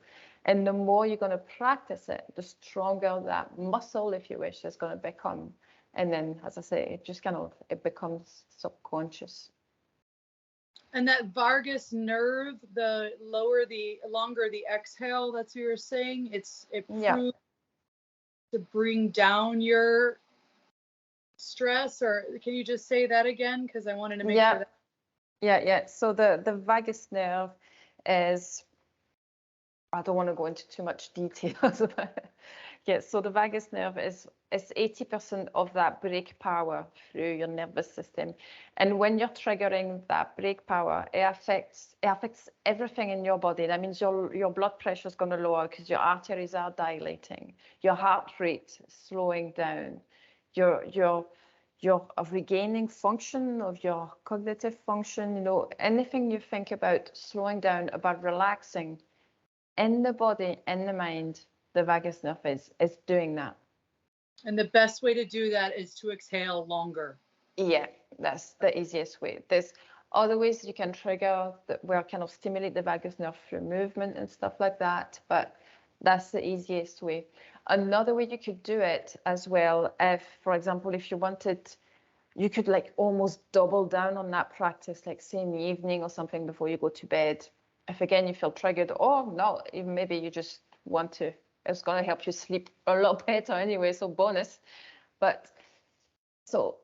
And the more you're going to practice it, the stronger that muscle, if you wish, is going to become. And then, as I say, it just it becomes subconscious. And that vagus nerve, the longer the exhale, that's what you're saying. It proves to bring down your stress, or can you just say that again? Because I wanted to make sure that. Yeah. So the vagus nerve is, I don't want to go into too much details about it. So the vagus nerve is 80% of that brake power through your nervous system. And when you're triggering that brake power, it affects everything in your body. That means your blood pressure is going to lower because your arteries are dilating. Your heart rate is slowing down. You're regaining function of your cognitive function. Anything you think about slowing down, about relaxing, in the body, in the mind, the vagus nerve is doing that. And the best way to do that is to exhale longer. Yeah, that's the easiest way. There's other ways you can trigger where kind of stimulate the vagus nerve through movement and stuff like that, but that's the easiest way. Another way you could do it as well, for example, if you wanted, you could like almost double down on that practice, like say in the evening or something before you go to bed. If again you feel triggered, or no, even maybe you just want to, it's going to help you sleep a lot better anyway, so bonus. But so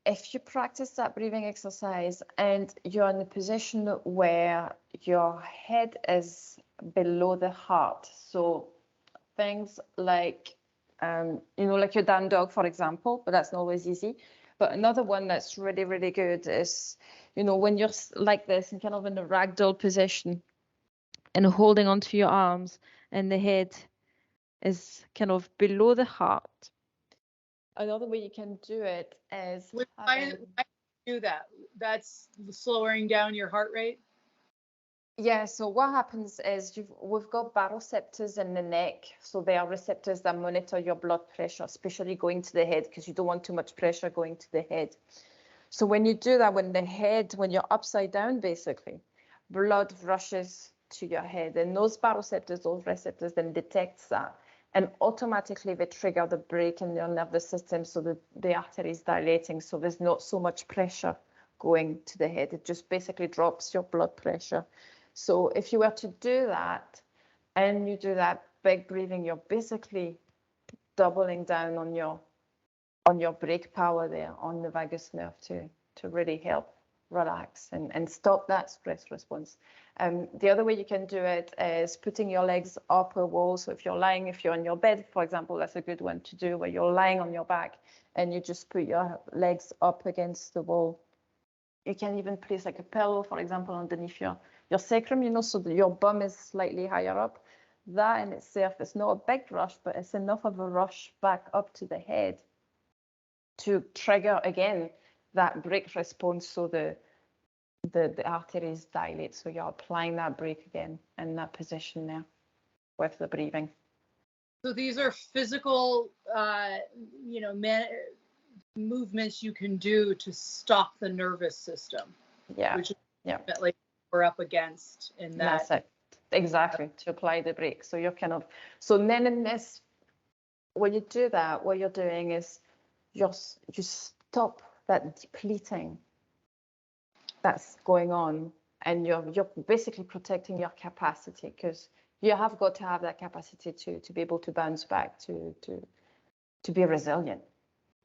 if you practice that breathing exercise and you're in a position where your head is below the heart, so things like like your down dog, for example, but that's not always easy. But another one that's really, really good is, when you're like this and kind of in a ragdoll position and holding onto your arms and the head is kind of below the heart. another way you can do it is Why do that? That's slowing down your heart rate. Yeah, so what happens is we've got baroreceptors in the neck. So they are receptors that monitor your blood pressure, especially going to the head, because you don't want too much pressure going to the head. So when you do that, when you're upside down, basically, blood rushes to your head. And those baroreceptors, those receptors, then detects that. And automatically they trigger the brake in your nervous system, so the artery is dilating. So there's not so much pressure going to the head. It just basically drops your blood pressure. So if you were to do that and you do that big breathing, you're basically doubling down on your brake power there on the vagus nerve to really help relax and stop that stress response. The other way you can do it is putting your legs up a wall. So if you're on your bed, for example, that's a good one to do, where you're lying on your back and you just put your legs up against the wall. You can even place like a pillow, for example, underneath your sacrum, so that your bum is slightly higher up. That in itself is not a big rush, but it's enough of a rush back up to the head to trigger again that brake response, so the arteries dilate. So you're applying that brake again in that position there with the breathing. So these are physical, movements you can do to stop the nervous system. Yeah. Which is like we're up against in that. That's it. Exactly, to apply the brake. So you're so then in this, when you do that, what you're doing is you stop that depleting that's going on, and you're basically protecting your capacity, because you have got to have that capacity to be able to bounce back, to be resilient.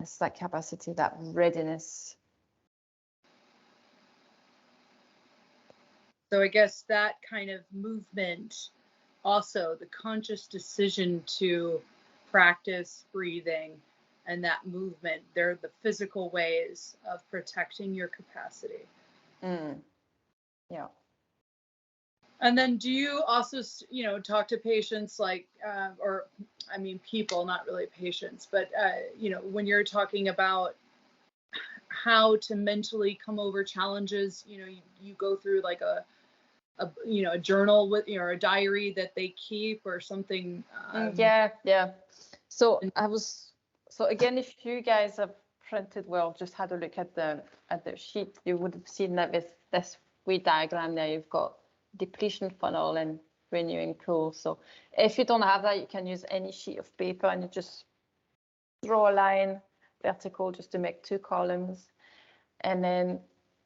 It's that capacity, that readiness. So I guess that kind of movement, also the conscious decision to practice breathing and that movement, they're the physical ways of protecting your capacity. Yeah. And then do you also, talk to patients people, not really patients, but, when you're talking about how to mentally come over challenges, you go through like a journal with, or a diary that they keep or something. Yeah. So again, if you guys have printed, just had a look at the sheet, you would have seen that with this wee diagram there, you've got depletion funnel and renewing pool. So if you don't have that, you can use any sheet of paper and you just draw a line vertical just to make 2 columns. And then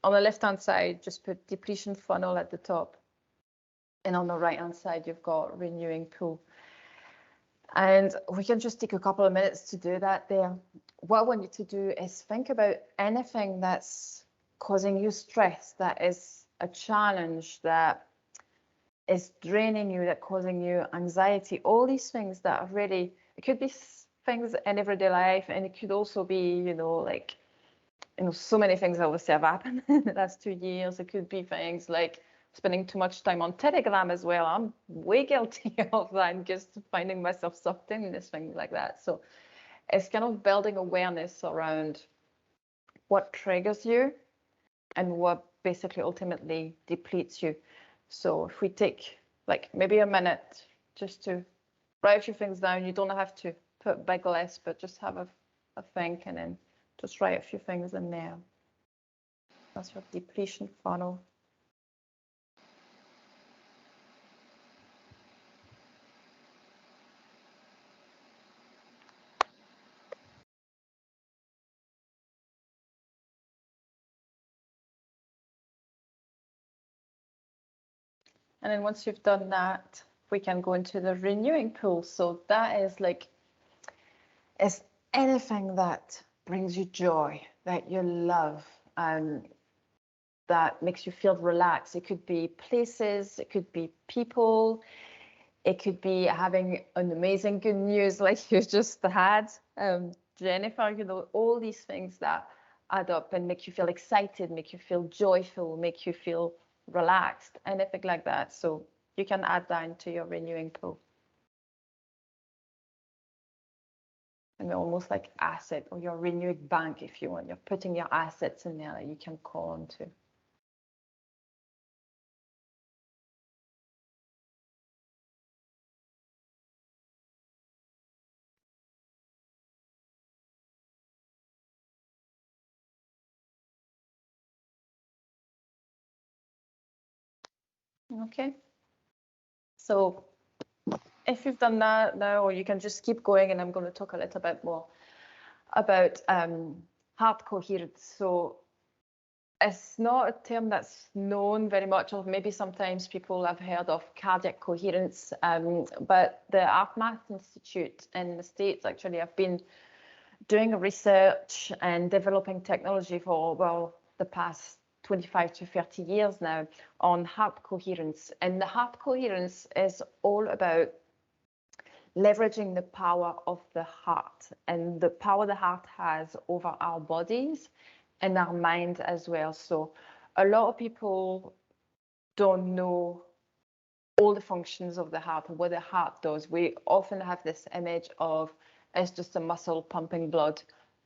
on the left-hand side, just put depletion funnel at the top. And on the right-hand side, you've got renewing pool. And we can just take a couple of minutes to do that there. What I want you to do is think about anything that's causing you stress, that is a challenge, that is draining you, that causing you anxiety, all these things that are really, it could be things in everyday life, and it could also be, so many things obviously have happened in the last 2 years. It could be things like spending too much time on Telegram as well. I'm way guilty of that, and just finding myself sucked in this things like that. So it's kind of building awareness around what triggers you and what basically ultimately depletes you. So if we take like maybe a minute just to write a few things down, you don't have to put big lists, but just have a think, and then just write a few things in there. That's your depletion funnel. And then once you've done that, we can go into the renewing pool. So that is it's anything that brings you joy, that you love, that makes you feel relaxed. It could be places, it could be people, it could be having an amazing good news like you just had, Jennifer, all these things that add up and make you feel excited, make you feel joyful, make you feel relaxed, anything like that. So you can add that into your renewing pool. and they're almost like asset, or your renewed bank, if you want. You're putting your assets in there that you can call on to. Okay. So if you've done that now, or you can just keep going, and I'm going to talk a little bit more about heart coherence. So it's not a term that's known very much, or maybe sometimes people have heard of cardiac coherence, but the HeartMath Institute in the States actually have been doing research and developing technology for, well, the past 25 to 30 years now on heart coherence. And the heart coherence is all about leveraging the power of the heart and the power the heart has over our bodies and our mind as well. So a lot of people don't know all the functions of the heart and what the heart does. We often have this image of it's just a muscle pumping blood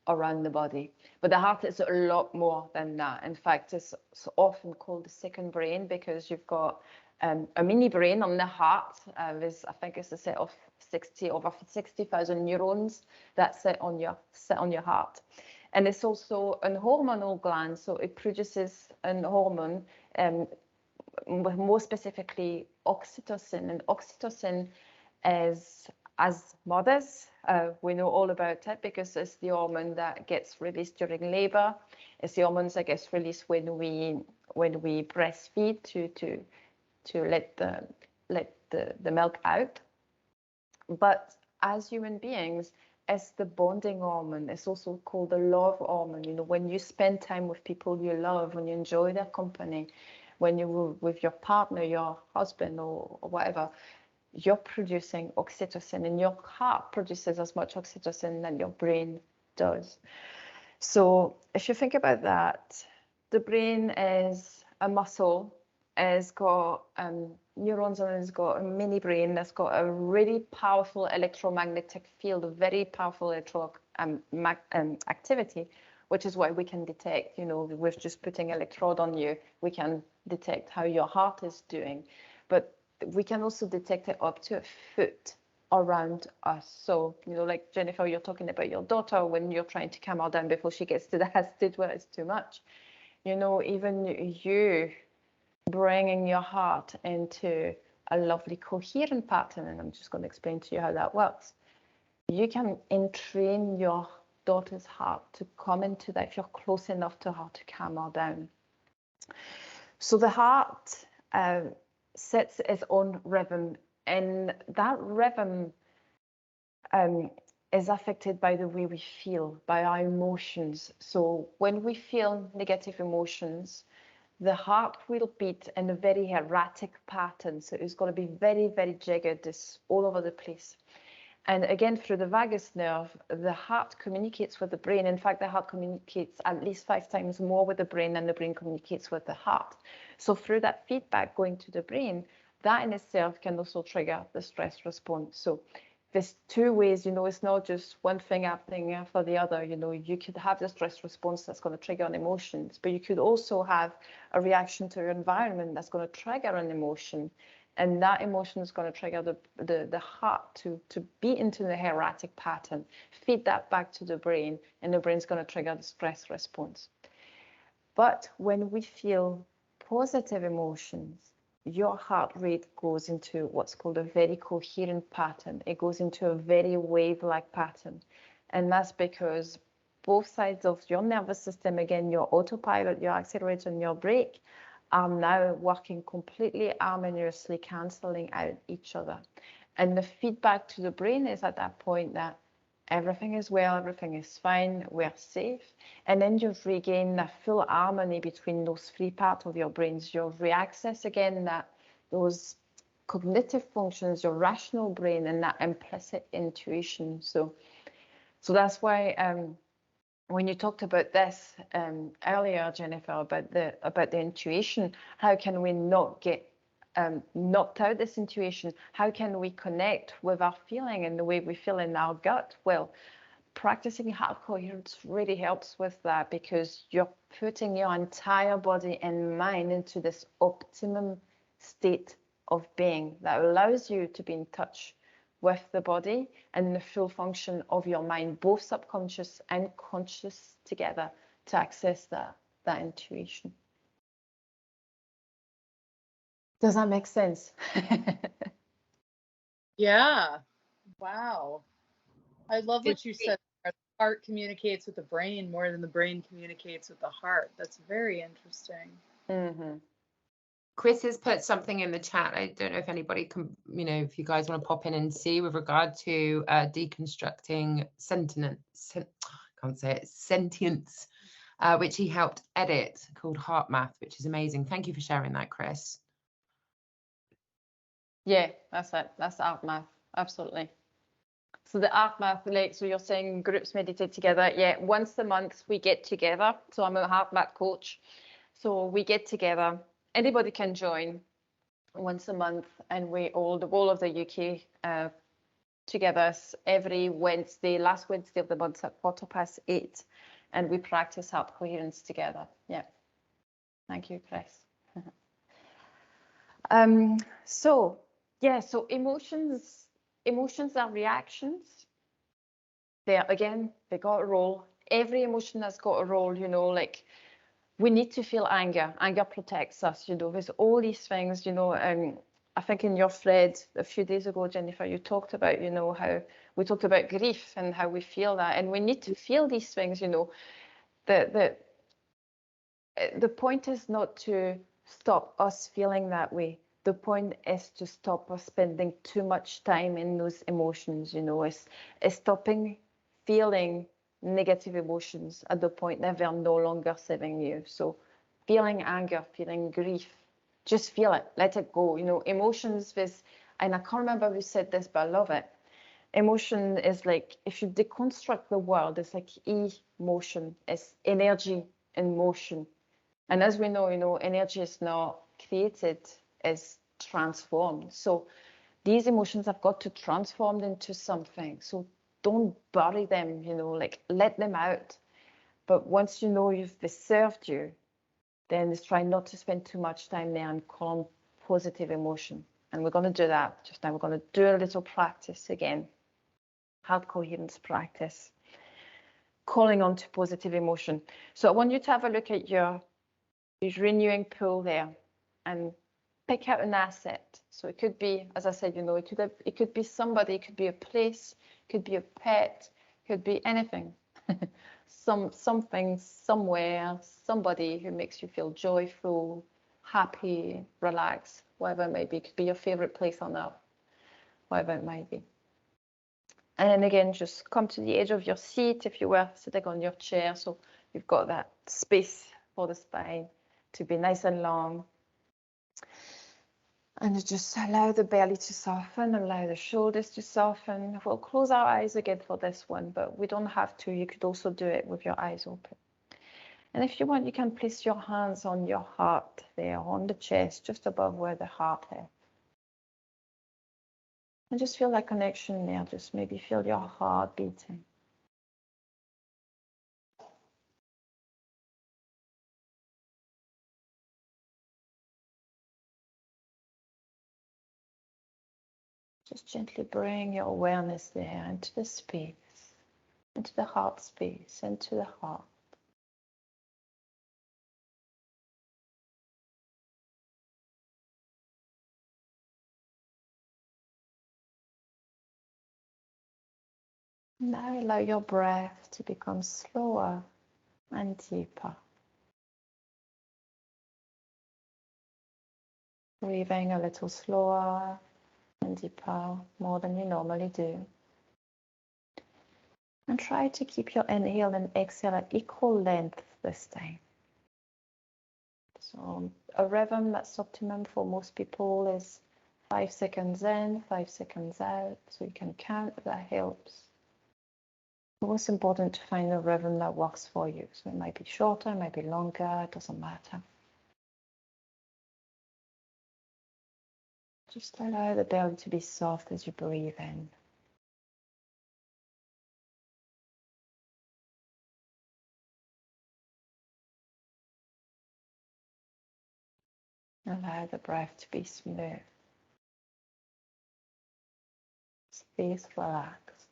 around the body, but the heart is a lot more than that. In fact, it's often called the second brain, because you've got a mini brain on the heart. I think it's a set of over 60,000 neurons that sit on your heart. And it's also an hormonal gland, so it produces an hormone, more specifically oxytocin. And oxytocin is, as mothers, we know all about it, because it's the hormone that gets released during labor. It's the hormones that gets released when we breastfeed to let the milk out. But as human beings, it's the bonding hormone. It's also called the love hormone. You know, when you spend time with people you love, when you enjoy their company, when you're with your partner, your husband, or whatever, you're producing oxytocin, and your heart produces as much oxytocin than your brain does. So if you think about that, the brain is a muscle. It's got neurons, and it's got a mini brain that's got a really powerful electromagnetic field, a very powerful activity, which is why we can detect, you know, with just putting electrode on you, we can detect how your heart is doing. But we can also detect it up to a foot around us. So, you know, like Jennifer, you're talking about your daughter when you're trying to calm her down before she gets to that stage where it's too much. You know, even you bringing your heart into a lovely coherent pattern, and I'm just going to explain to you how that works. You can entrain your daughter's heart to come into that if you're close enough to her to calm her down. So the heart sets its own rhythm, and that rhythm is affected by the way we feel, by our emotions. So when we feel negative emotions, the heart will beat in a very erratic pattern. So it's going to be very, very jagged. It's all over the place. And again, through the vagus nerve, the heart communicates with the brain. In fact, the heart communicates at least 5 times more with the brain than the brain communicates with the heart. So through that feedback going to the brain, that in itself can also trigger the stress response. So there's 2 ways, you know, it's not just one thing happening after the other. You know, you could have the stress response that's going to trigger an emotions, but you could also have a reaction to your environment that's going to trigger an emotion. And that emotion is going to trigger the heart to beat into the erratic pattern, feed that back to the brain, and the brain's going to trigger the stress response. But when we feel positive emotions, your heart rate goes into what's called a very coherent pattern. It goes into a very wave-like pattern. And that's because both sides of your nervous system, again, your autopilot, your accelerator, and your brake, are now working completely harmoniously, cancelling out each other. And the feedback to the brain is at that point that everything is well, everything is fine, we're safe. And then you regain that full harmony between those 3 parts of your brains. You reaccess again those cognitive functions, your rational brain, and that implicit intuition. So that's why when you talked about this earlier, Jennifer, about the intuition, how can we not get knocked out this intuition? How can we connect with our feeling and the way we feel in our gut? Well, practicing heart coherence really helps with that, because you're putting your entire body and mind into this optimum state of being that allows you to be in touch with the body and the full function of your mind, both subconscious and conscious together, to access that intuition. Does that make sense? Yeah. Wow. I love what you said. The heart communicates with the brain more than the brain communicates with the heart. That's very interesting. Mm-hmm. Chris has put something in the chat. I don't know if anybody can, if you guys want to pop in and see, with regard to deconstructing sentience, which he helped edit, called Heart Math, which is amazing. Thank you for sharing that, Chris. Yeah, that's it. That's Heart Math. Absolutely. So the Heart Math, like, so you're saying groups meditate together. Yeah, once a month we get together. So I'm a Heart Math coach. So we get together. Anybody can join once a month, and we all, the whole of the UK, together every Wednesday, last Wednesday of the month at 8:15, and we practice heart coherence together. Yeah. Thank you, Chris. So yeah, so emotions are reactions. They got a role. Every emotion has got a role, like we need to feel anger. Anger protects us, there's all these things, I think in your thread a few days ago, Jennifer, you talked about, how we talked about grief and how we feel that, and we need to feel these things, the point is not to stop us feeling that way. The point is to stop us spending too much time in those emotions, is stopping feeling negative emotions at the point that they're no longer serving you. So feeling anger, feeling grief, just feel it, let it go. Emotions with, and I can't remember who said this, but I love it. Emotion is like, if you deconstruct the world, it's like emotion, it's energy in motion. And as we know, energy is not created, it's transformed. So these emotions have got to transform into something. So don't bury them, like let them out. But once they served you, then just try not to spend too much time there, and call on positive emotion. And we're going to do that just now. We're going to do a little practice again, heart coherence practice, calling on to positive emotion. So I want you to have a look at your renewing pool there and pick out an asset. So it could be, as I said, it could be somebody, it could be a place, it could be a pet, it could be anything. Something, somewhere, somebody who makes you feel joyful, happy, relaxed, whatever it may be. It could be your favorite place on earth, whatever it might be. And then again, just come to the edge of your seat if you were sitting on your chair, so you've got that space for the spine to be nice and long. And just allow the belly to soften, allow the shoulders to soften. We'll close our eyes again for this one, but we don't have to. You could also do it with your eyes open. And if you want, you can place your hands on your heart there, on the chest, just above where the heart is. And just feel that connection there. Just maybe feel your heart beating. Just gently bring your awareness there into the space, into the heart space, into the heart. Now allow your breath to become slower and deeper. Breathing a little slower and deeper, more than you normally do. And try to keep your inhale and exhale at equal length this time. So a rhythm that's optimum for most people is 5 seconds in, 5 seconds out. So you can count if that helps. It's most important to find a rhythm that works for you. So it might be shorter, it might be longer, it doesn't matter. Just allow the belly to be soft as you breathe in. Allow the breath to be smooth. Face relaxed.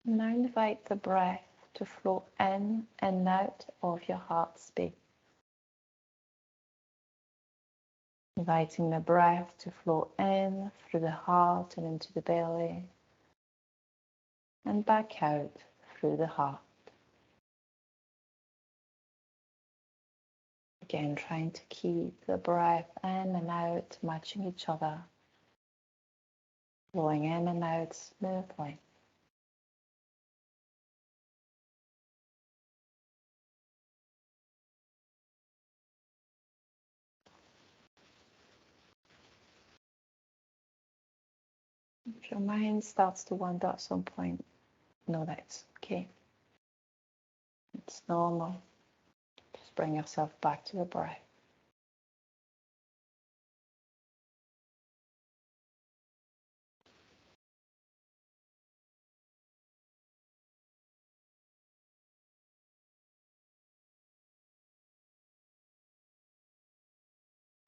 Now invite the breath to flow in and out of your heart space. Inviting the breath to flow in through the heart and into the belly, and back out through the heart. Again, trying to keep the breath in and out matching each other, flowing in and out smoothly. If your mind starts to wander at some point, know that it's okay. It's normal. Just bring yourself back to the breath.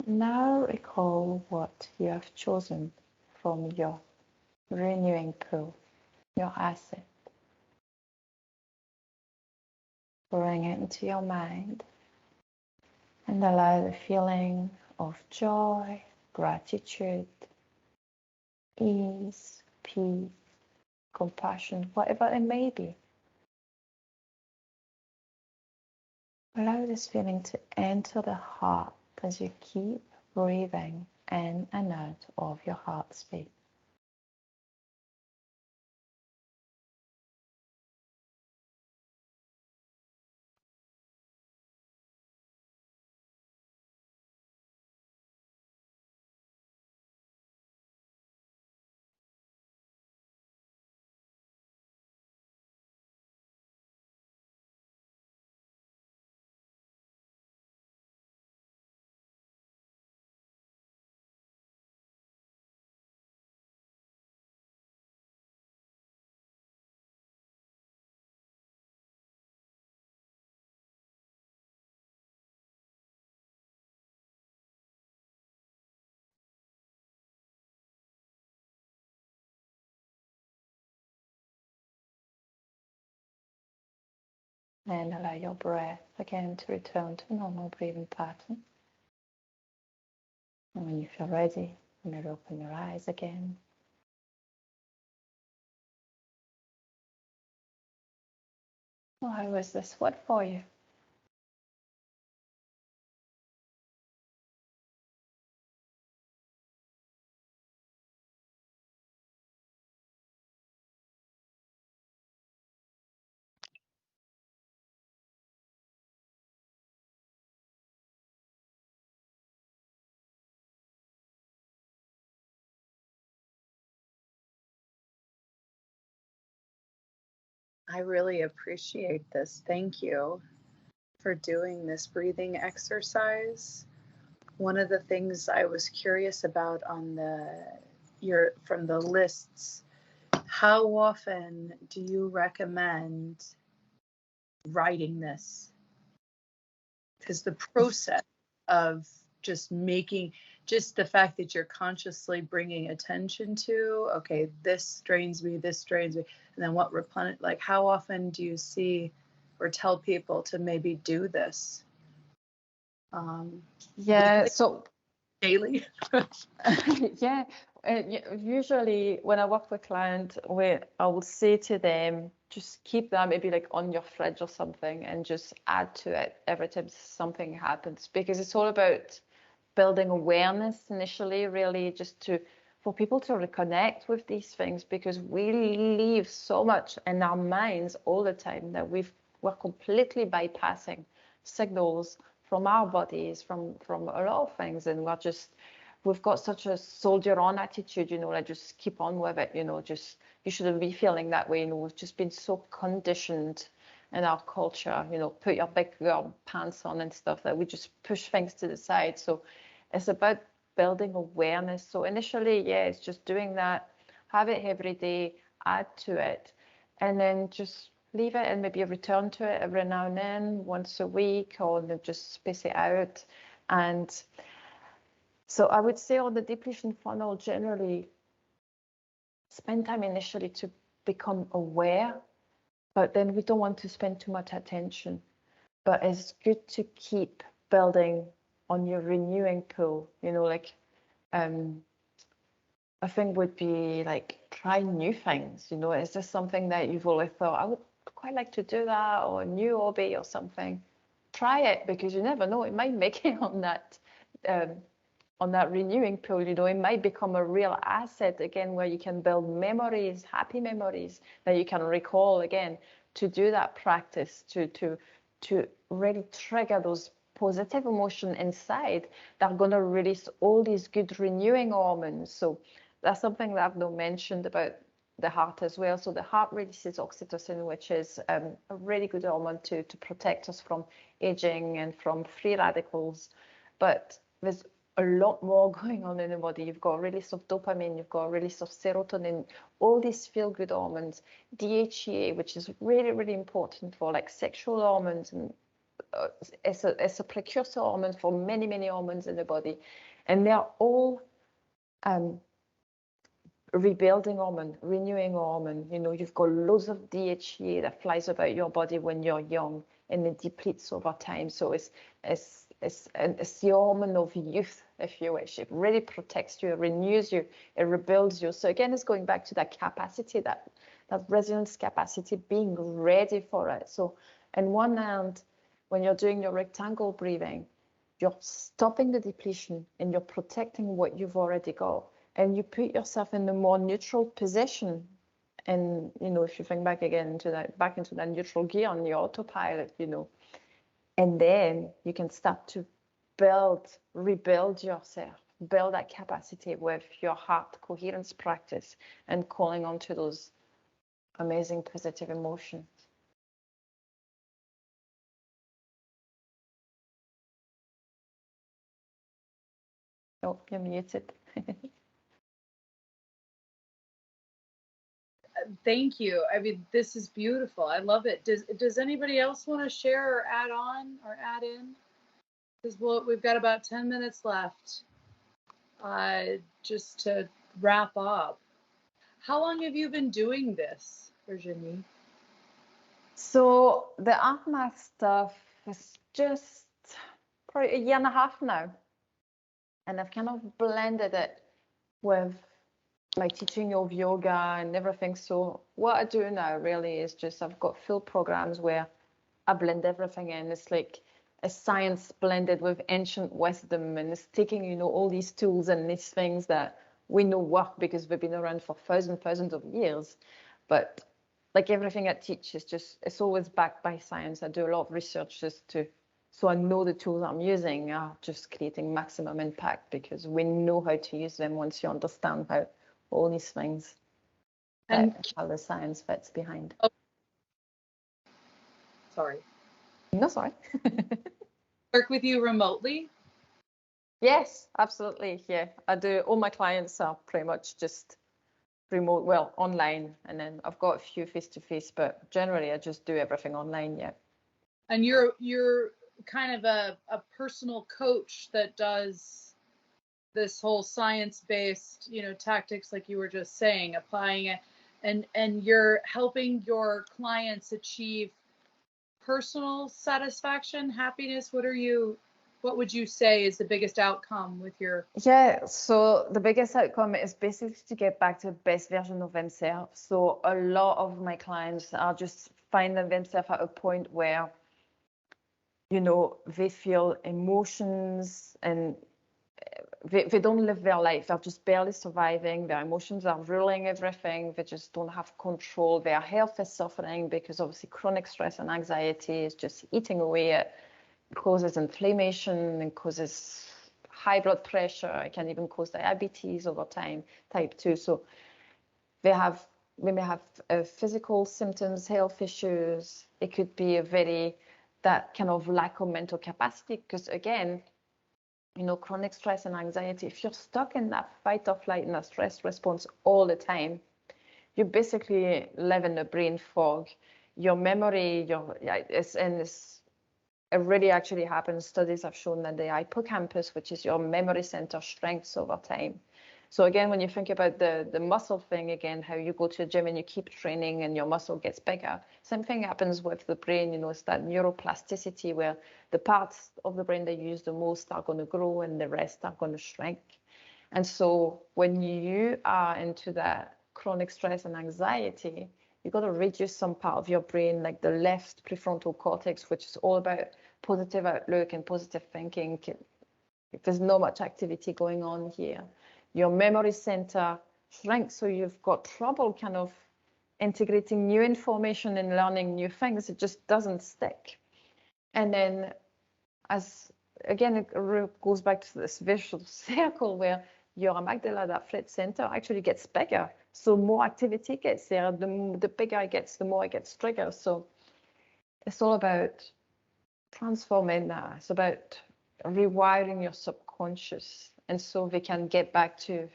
Now recall what you have chosen from your renewing pool, your asset. Bring it into your mind and allow the feeling of joy, gratitude, ease, peace, compassion, whatever it may be. Allow this feeling to enter the heart as you keep breathing in and out of your heart space. And allow your breath again to return to a normal breathing pattern. And when you feel ready, you may open your eyes again. Well, how was this one for you? I really appreciate this. Thank you for doing this breathing exercise. One of the things I was curious about on from the lists, how often do you recommend writing this? Because the process of just the fact that you're consciously bringing attention to, okay, this drains me, and then what replenish, like how often do you see or tell people to maybe do this? Yeah, so daily? yeah, usually when I work with clients, I will say to them, just keep that maybe like on your fridge or something and just add to it every time something happens, because it's all about building awareness initially, really just for people to reconnect with these things, because we leave so much in our minds all the time that we're completely bypassing signals from our bodies, from a lot of things, and we've got such a soldier on attitude, like just keep on with it, just you shouldn't be feeling that way. We've just been so conditioned in our culture, you know, put your big girl pants on and stuff, that we just push things to the side. So it's about building awareness. So initially, yeah, it's just doing that, have it every day, add to it, and then just leave it and maybe return to it every now and then, once a week, or just space it out. And so I would say on the depletion funnel, generally, spend time initially to become aware, but then we don't want to spend too much attention. But it's good to keep building on your renewing pool, you know, like a thing would be like try new things, you know. Is this something that you've always thought, I would quite like to do that, or a new hobby or something? Try it, because you never know, it might make it on that renewing pool, you know. It might become a real asset again, where you can build memories, happy memories that you can recall again, to do that practice, to really trigger those positive emotion inside that are going to release all these good renewing hormones. So that's something that I've not mentioned about the heart as well. So the heart releases oxytocin, which is a really good hormone to protect us from aging and from free radicals. But there's a lot more going on in the body. You've got a release of dopamine, you've got a release of serotonin, all these feel-good hormones, DHEA, which is really, really important for like sexual hormones, and it's a precursor hormone for many, many hormones in the body. And they're all rebuilding hormone, renewing hormone. You know, you've got loads of DHEA that flies about your body when you're young, and it depletes over time. So it's the hormone of youth, if you wish. It really protects you, it renews you, it rebuilds you. So again, it's going back to that capacity, that resilience capacity, being ready for it. So on one hand, when you're doing your rectangle breathing, you're stopping the depletion and you're protecting what you've already got. And you put yourself in a more neutral position. And, you know, if you think back again into that neutral gear on your autopilot, you know, and then you can start to rebuild yourself, build that capacity with your heart coherence practice and calling on to those amazing positive emotions. Oh, you're muted. Thank you. I mean, this is beautiful. I love it. Does anybody else want to share or add on or add in? Because we've got about 10 minutes left just to wrap up. How long have you been doing this, Virginie? So the art math stuff is just probably a year and a half now. And I've kind of blended it with my teaching of yoga and everything. So what I do now really is just, I've got full programs where I blend everything in. It's like a science blended with ancient wisdom, and it's taking, you know, all these tools and these things that we know work because they've been around for thousands of years. But like everything I teach is just, it's always backed by science. I do a lot of research so I know the tools I'm using are just creating maximum impact, because we know how to use them once you understand how all these things and how the science fits behind. Oh, sorry. No, sorry. Work with you remotely? Yes, absolutely. Yeah, I do. All my clients are pretty much just remote, well, online, and then I've got a few face-to-face, but generally I just do everything online. Yeah. And you're kind of a personal coach that does this whole science-based, you know, tactics, like you were just saying, applying it, and you're helping your clients achieve personal satisfaction, happiness. What would you say is the biggest outcome with your? Yeah, so the biggest outcome is basically to get back to the best version of themselves. So a lot of my clients are just finding themselves at a point where, you know, they feel emotions and they don't live their life. They're just barely surviving. Their emotions are ruling everything. They just don't have control. Their health is suffering because obviously chronic stress and anxiety is just eating away at, causes inflammation and causes high blood pressure. It can even cause diabetes over time, type 2. So they have we may have physical symptoms, health issues. It could be that kind of lack of mental capacity, because again, chronic stress and anxiety, if you're stuck in that fight or flight and a stress response all the time, you basically live in a brain fog. Your memory, it really actually happens. Studies have shown that the hippocampus, which is your memory center, shrinks over time. So again, when you think about the muscle thing, again, how you go to the gym and you keep training and your muscle gets bigger, same thing happens with the brain. It's that neuroplasticity where the parts of the brain that you use the most are going to grow and the rest are going to shrink. And so when you are into that chronic stress and anxiety, you've got to reduce some part of your brain, like the left prefrontal cortex, which is all about positive outlook and positive thinking. If there's not much activity going on here, your memory center shrinks, so you've got trouble kind of integrating new information and learning new things. It just doesn't stick. And then it goes back to this vicious circle where your amygdala, that threat center, actually gets bigger. So more activity gets there, the bigger it gets, the more it gets triggered. So it's all about transforming that. It's about rewiring your subconscious. And so they can get back to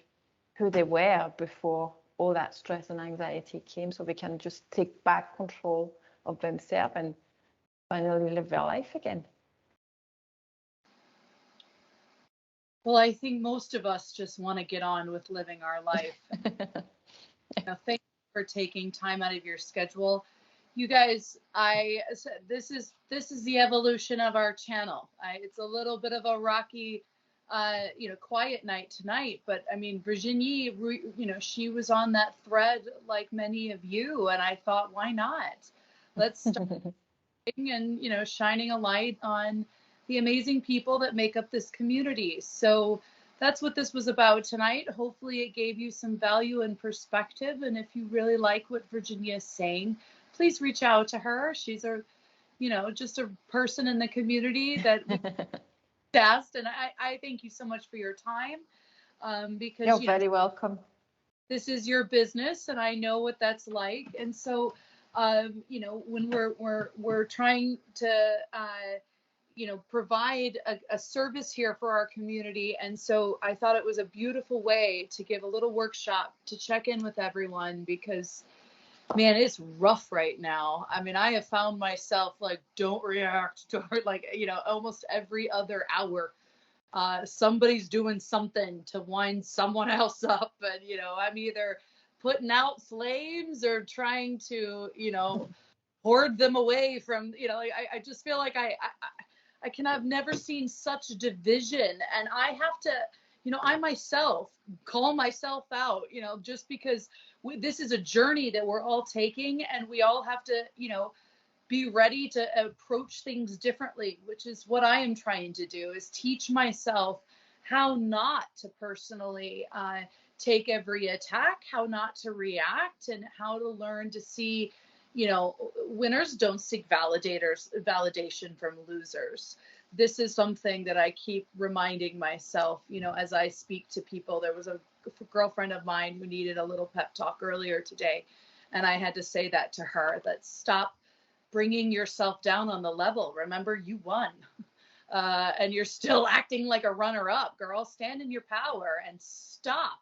who they were before all that stress and anxiety came. So they can just take back control of themselves and finally live their life again. Well, I think most of us just want to get on with living our life. Thank you for taking time out of your schedule. You guys, this is the evolution of our channel. It's a little bit of a rocky, quiet night tonight, but I mean, Virginie, she was on that thread like many of you, and I thought, why not? Let's start and shining a light on the amazing people that make up this community. So that's what this was about tonight. Hopefully it gave you some value and perspective. And if you really like what Virginia is saying, please reach out to her. She's just a person in the community that we asked. And I thank you so much for your time. Because you're very welcome. This is your business and I know what that's like. And so, when we're trying to, provide a service here for our community. And so I thought it was a beautiful way to give a little workshop to check in with everyone, because man, it's rough right now. I mean, I have found myself like, don't react to her, like, almost every other hour, somebody's doing something to wind someone else up. And, I'm either putting out flames or trying to, hoard them away from, I just feel like I've never seen such division, and I have to, I myself call myself out, just because this is a journey that we're all taking, and we all have to, be ready to approach things differently, which is what I am trying to do, is teach myself how not to personally take every attack, how not to react, and how to learn to see, winners don't seek validation from losers. This is something that I keep reminding myself, as I speak to people. There was a girlfriend of mine who needed a little pep talk earlier today, and I had to say that to her, that stop bringing yourself down on the level. Remember, you won. And you're still acting like a runner-up, girl. Stand in your power and stop,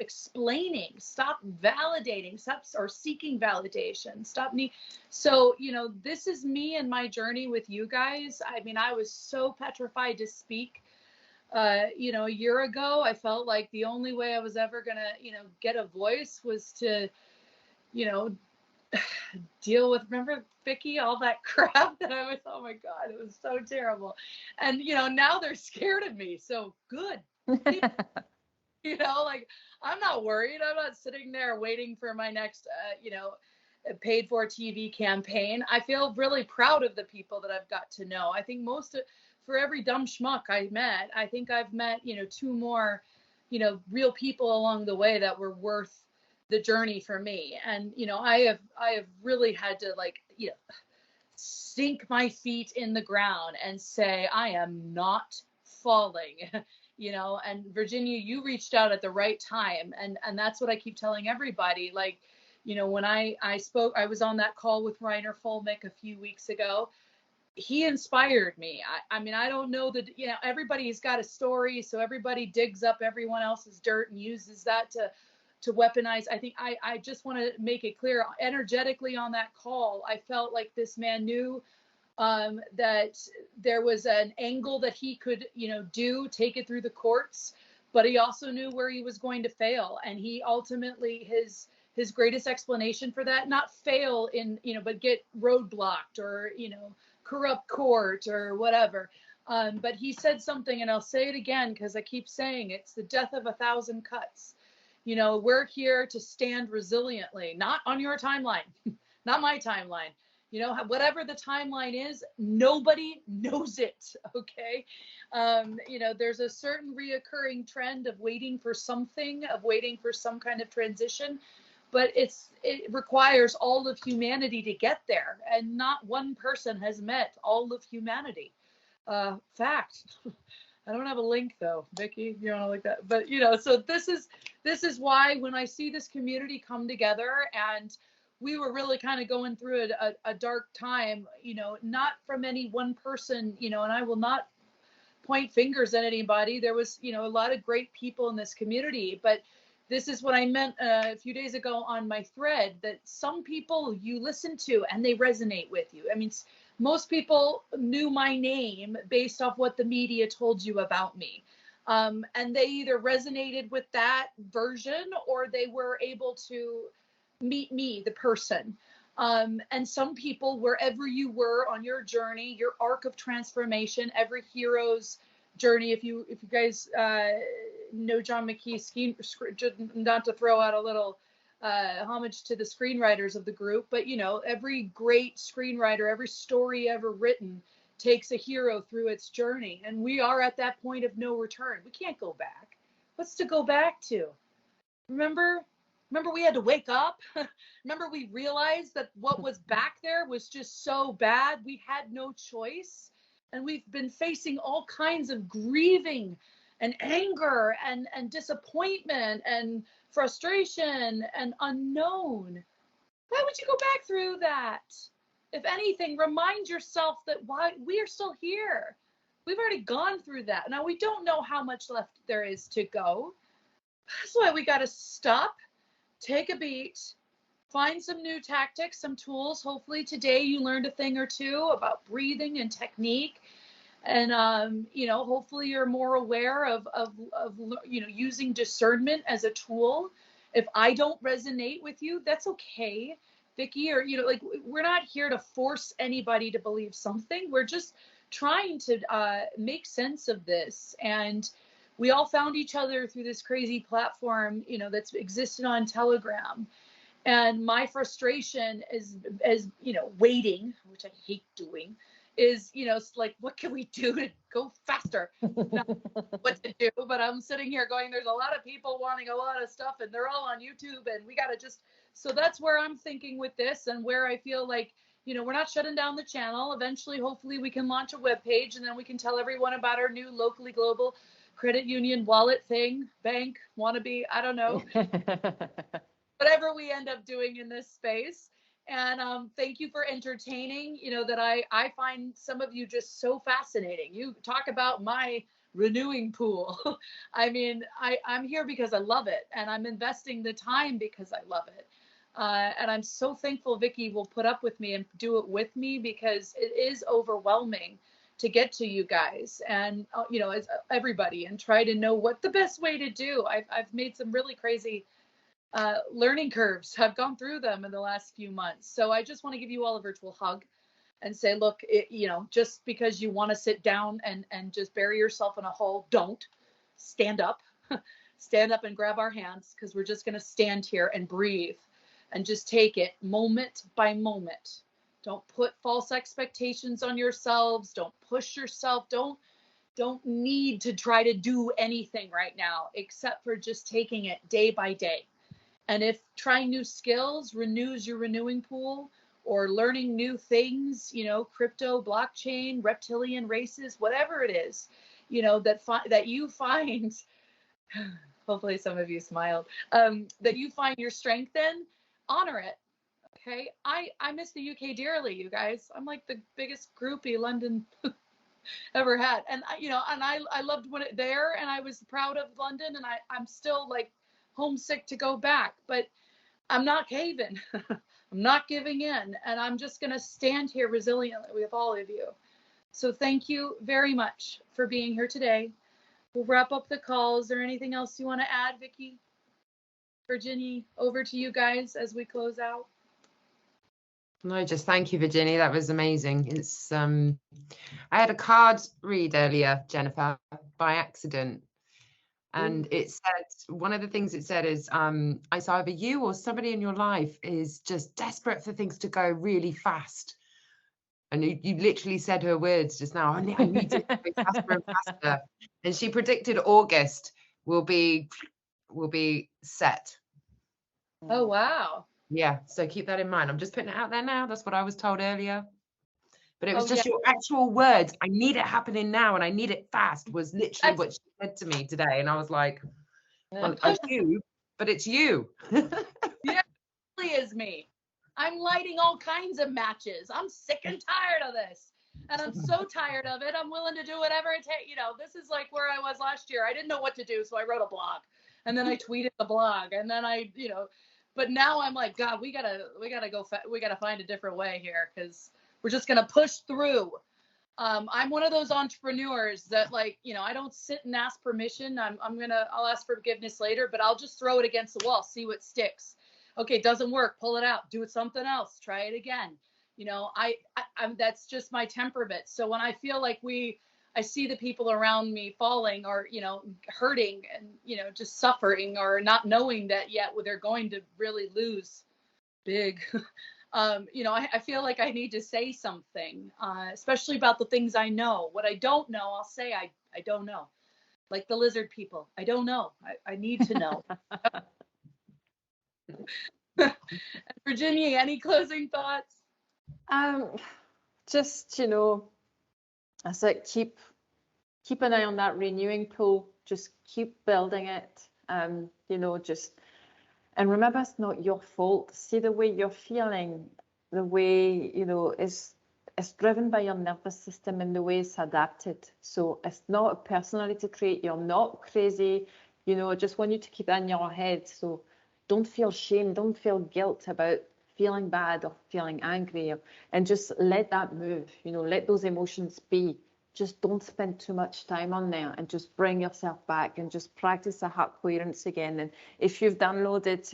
explaining, stop validating, stop or seeking validation, So, this is me and my journey with you guys. I mean, I was so petrified to speak, a year ago. I felt like the only way I was ever going to, get a voice was to, deal with, remember, Vicki, all that crap that I was, oh my God, it was so terrible. And, now they're scared of me. So good. Like, I'm not worried. I'm not sitting there waiting for my next, paid for TV campaign. I feel really proud of the people that I've got to know. I think for every dumb schmuck I met, I think I've met, 2 more, real people along the way that were worth the journey for me. And, I have really had to, like, sink my feet in the ground and say, I am not falling. and Virginia, you reached out at the right time. And that's what I keep telling everybody. Like, when I was on that call with Reiner Fulmick a few weeks ago. He inspired me. I mean, I don't know that, everybody's got a story. So everybody digs up everyone else's dirt and uses that to weaponize. I think I just want to make it clear energetically on that call. I felt like this man knew that there was an angle that he could, take it through the courts, but he also knew where he was going to fail. And he ultimately, his greatest explanation for that, not fail in, but get roadblocked or, corrupt court or whatever. But he said something, and I'll say it again, because I keep saying it's the death of 1,000 cuts. We're here to stand resiliently, not on your timeline, not my timeline. Whatever the timeline is, nobody knows it. Okay. There's a certain reoccurring trend of waiting for something, of waiting for some kind of transition, but it requires all of humanity to get there. And not one person has met all of humanity. Fact. I don't have a link though, Vicki, you don't like that, but so this is why when I see this community come together, and we were really kind of going through a dark time, not from any one person, and I will not point fingers at anybody. There was, a lot of great people in this community, but this is what I meant a few days ago on my thread, that some people you listen to and they resonate with you. I mean, most people knew my name based off what the media told you about me. And they either resonated with that version or they were able to meet me, the person. And some people, wherever you were on your journey, your arc of transformation, every hero's journey. If you guys know John McKee's not to throw out a little homage to the screenwriters of the group, but every great screenwriter, every story ever written takes a hero through its journey, and we are at that point of no return. We can't go back. What's to go back to? Remember we had to wake up. Remember we realized that what was back there was just so bad. We had no choice. And we've been facing all kinds of grieving and anger and disappointment and frustration and unknown. Why would you go back through that? If anything, remind yourself that why we are still here. We've already gone through that. Now, we don't know how much left there is to go. That's why we got to stop, take a beat, find some new tactics, some tools. Hopefully today you learned a thing or two about breathing and technique. And, hopefully you're more aware of using discernment as a tool. If I don't resonate with you, that's okay, Vicki, or, we're not here to force anybody to believe something. We're just trying to make sense of this. And we all found each other through this crazy platform, that's existed on Telegram. And my frustration is waiting, which I hate doing, is, it's like, what can we do to go faster? Not what to do, but I'm sitting here going, there's a lot of people wanting a lot of stuff and they're all on YouTube and we got to so that's where I'm thinking with this, and where I feel like, we're not shutting down the channel. Eventually, hopefully we can launch a webpage and then we can tell everyone about our new locally global credit union wallet thing, bank, wannabe, I don't know. Whatever we end up doing in this space. And thank you for entertaining, that I find some of you just so fascinating. You talk about my renewing pool. I mean, I'm here because I love it, and I'm investing the time because I love it. And I'm so thankful Vicki will put up with me and do it with me, because it is overwhelming to get to you guys and, as everybody, and try to know what the best way to do. I've made some really crazy learning curves. I've gone through them in the last few months. So I just want to give you all a virtual hug and say, look, just because you want to sit down and just bury yourself in a hole, don't. Stand up. Stand up and grab our hands, because we're just going to stand here and breathe and just take it moment by moment. Don't put false expectations on yourselves. Don't push yourself. Don't need to try to do anything right now except for just taking it day by day. And if trying new skills renews your renewing pool, or learning new things, crypto, blockchain, reptilian races, whatever it is, that you find, hopefully some of you smiled, that you find your strength in, honor it. Okay. I miss the UK dearly, you guys. I'm like the biggest groupie London ever had. And I loved there, and I was proud of London, and I'm still like homesick to go back, but I'm not caving. I'm not giving in, and I'm just going to stand here resiliently with all of you. So thank you very much for being here today. We'll wrap up the call. Is there anything else you want to add, Vicki? Virginie, over to you guys as we close out. No, just thank you, Virginie. That was amazing. It's I had a card read earlier, Jennifer, by accident. And it said, one of the things it said is, it's either you or somebody in your life is just desperate for things to go really fast. And you literally said her words just now, I need to go faster and faster. And she predicted August will be set. Oh, wow. Yeah, so keep that in mind. I'm just putting it out there now. That's what I was told earlier. But it was just your actual words. I need it happening now, and I need it fast, was literally what she said to me today. And I was like, well, it's you, but it's you. Yeah, it really is me. I'm lighting all kinds of matches. I'm sick and tired of this. And I'm so tired of it. I'm willing to do whatever it takes. This is like where I was last year. I didn't know what to do, so I wrote a blog. And then I tweeted the blog. And then but now I'm like, God, we gotta find a different way here, because we're just gonna push through. I'm one of those entrepreneurs that I don't sit and ask permission. I'll ask for forgiveness later, but I'll just throw it against the wall, see what sticks. Okay, it doesn't work, pull it out, do it something else, try it again. I'm that's just my temperament. So when I feel like I see the people around me falling or, hurting and, just suffering or not knowing that yet they're going to really lose big. I feel like I need to say something, especially about the things I know. What I don't know, I'll say I don't know. Like the lizard people, I don't know. I need to know. Virginie, any closing thoughts? Just, I said, keep an eye on that renewing pool. Just keep building it. And remember, it's not your fault. See the way you're feeling, the way, is driven by your nervous system and the way it's adapted. So it's not a personality trait. You're not crazy. I just want you to keep that in your head. So don't feel shame. Don't feel guilt about feeling bad or feeling angry, and just let that move. Let those emotions be. Just don't spend too much time on there, and just bring yourself back and just practice the heart coherence again. And if you've downloaded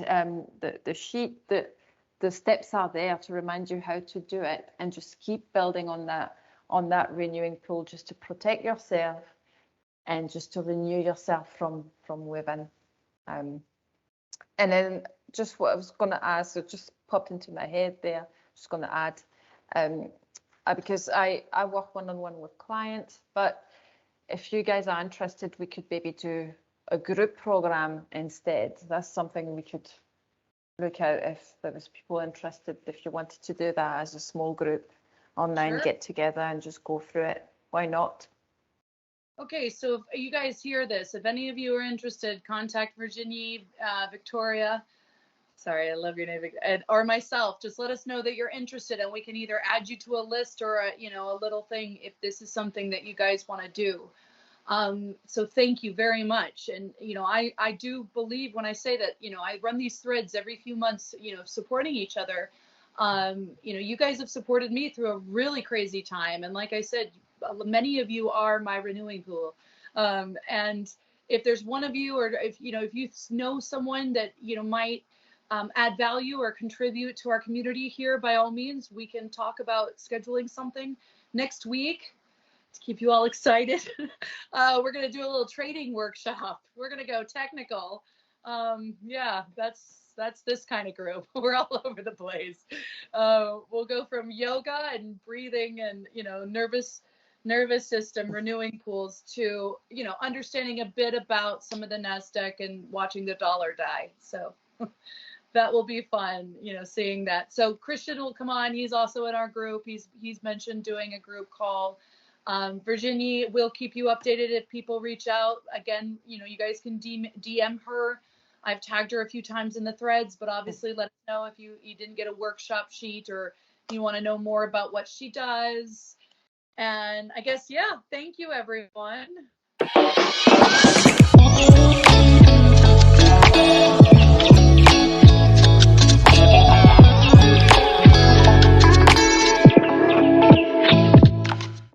the sheet, the steps are there to remind you how to do it, and just keep building on that renewing pool, just to protect yourself and just to renew yourself from within. And then just what I was going to ask, it just popped into my head there, just going to add, because I work one-on-one with clients, but if you guys are interested, we could maybe do a group program instead. That's something we could look at if there was people interested, if you wanted to do that as a small group online, sure. Get together and just go through it. Why not? Okay, so if you guys hear this, if any of you are interested, contact Virginie, Victoria. Sorry, I love your name, or myself. Just let us know that you're interested, and we can either add you to a list or a little thing if this is something that you guys want to do. So thank you very much. And I do believe when I say that I run these threads every few months, supporting each other. You guys have supported me through a really crazy time, and like I said, many of you are my renewing pool. And if there's one of you, or if you know someone that might add value or contribute to our community here, by all means, we can talk about scheduling something next week to keep you all excited. We're going to do a little trading workshop. We're going to go technical. Yeah, that's this kind of group. We're all over the place. We'll go from yoga and breathing and nervous system renewing pools to understanding a bit about some of the NASDAQ and watching the dollar die. So that will be fun, seeing that. So Christian will come on. He's also in our group. He's mentioned doing a group call. Virginie will keep you updated if people reach out. Again, you know, you guys can DM her. I've tagged her a few times in the threads, but obviously let us know if you didn't get a workshop sheet or you want to know more about what she does. And I guess, yeah, thank you, everyone.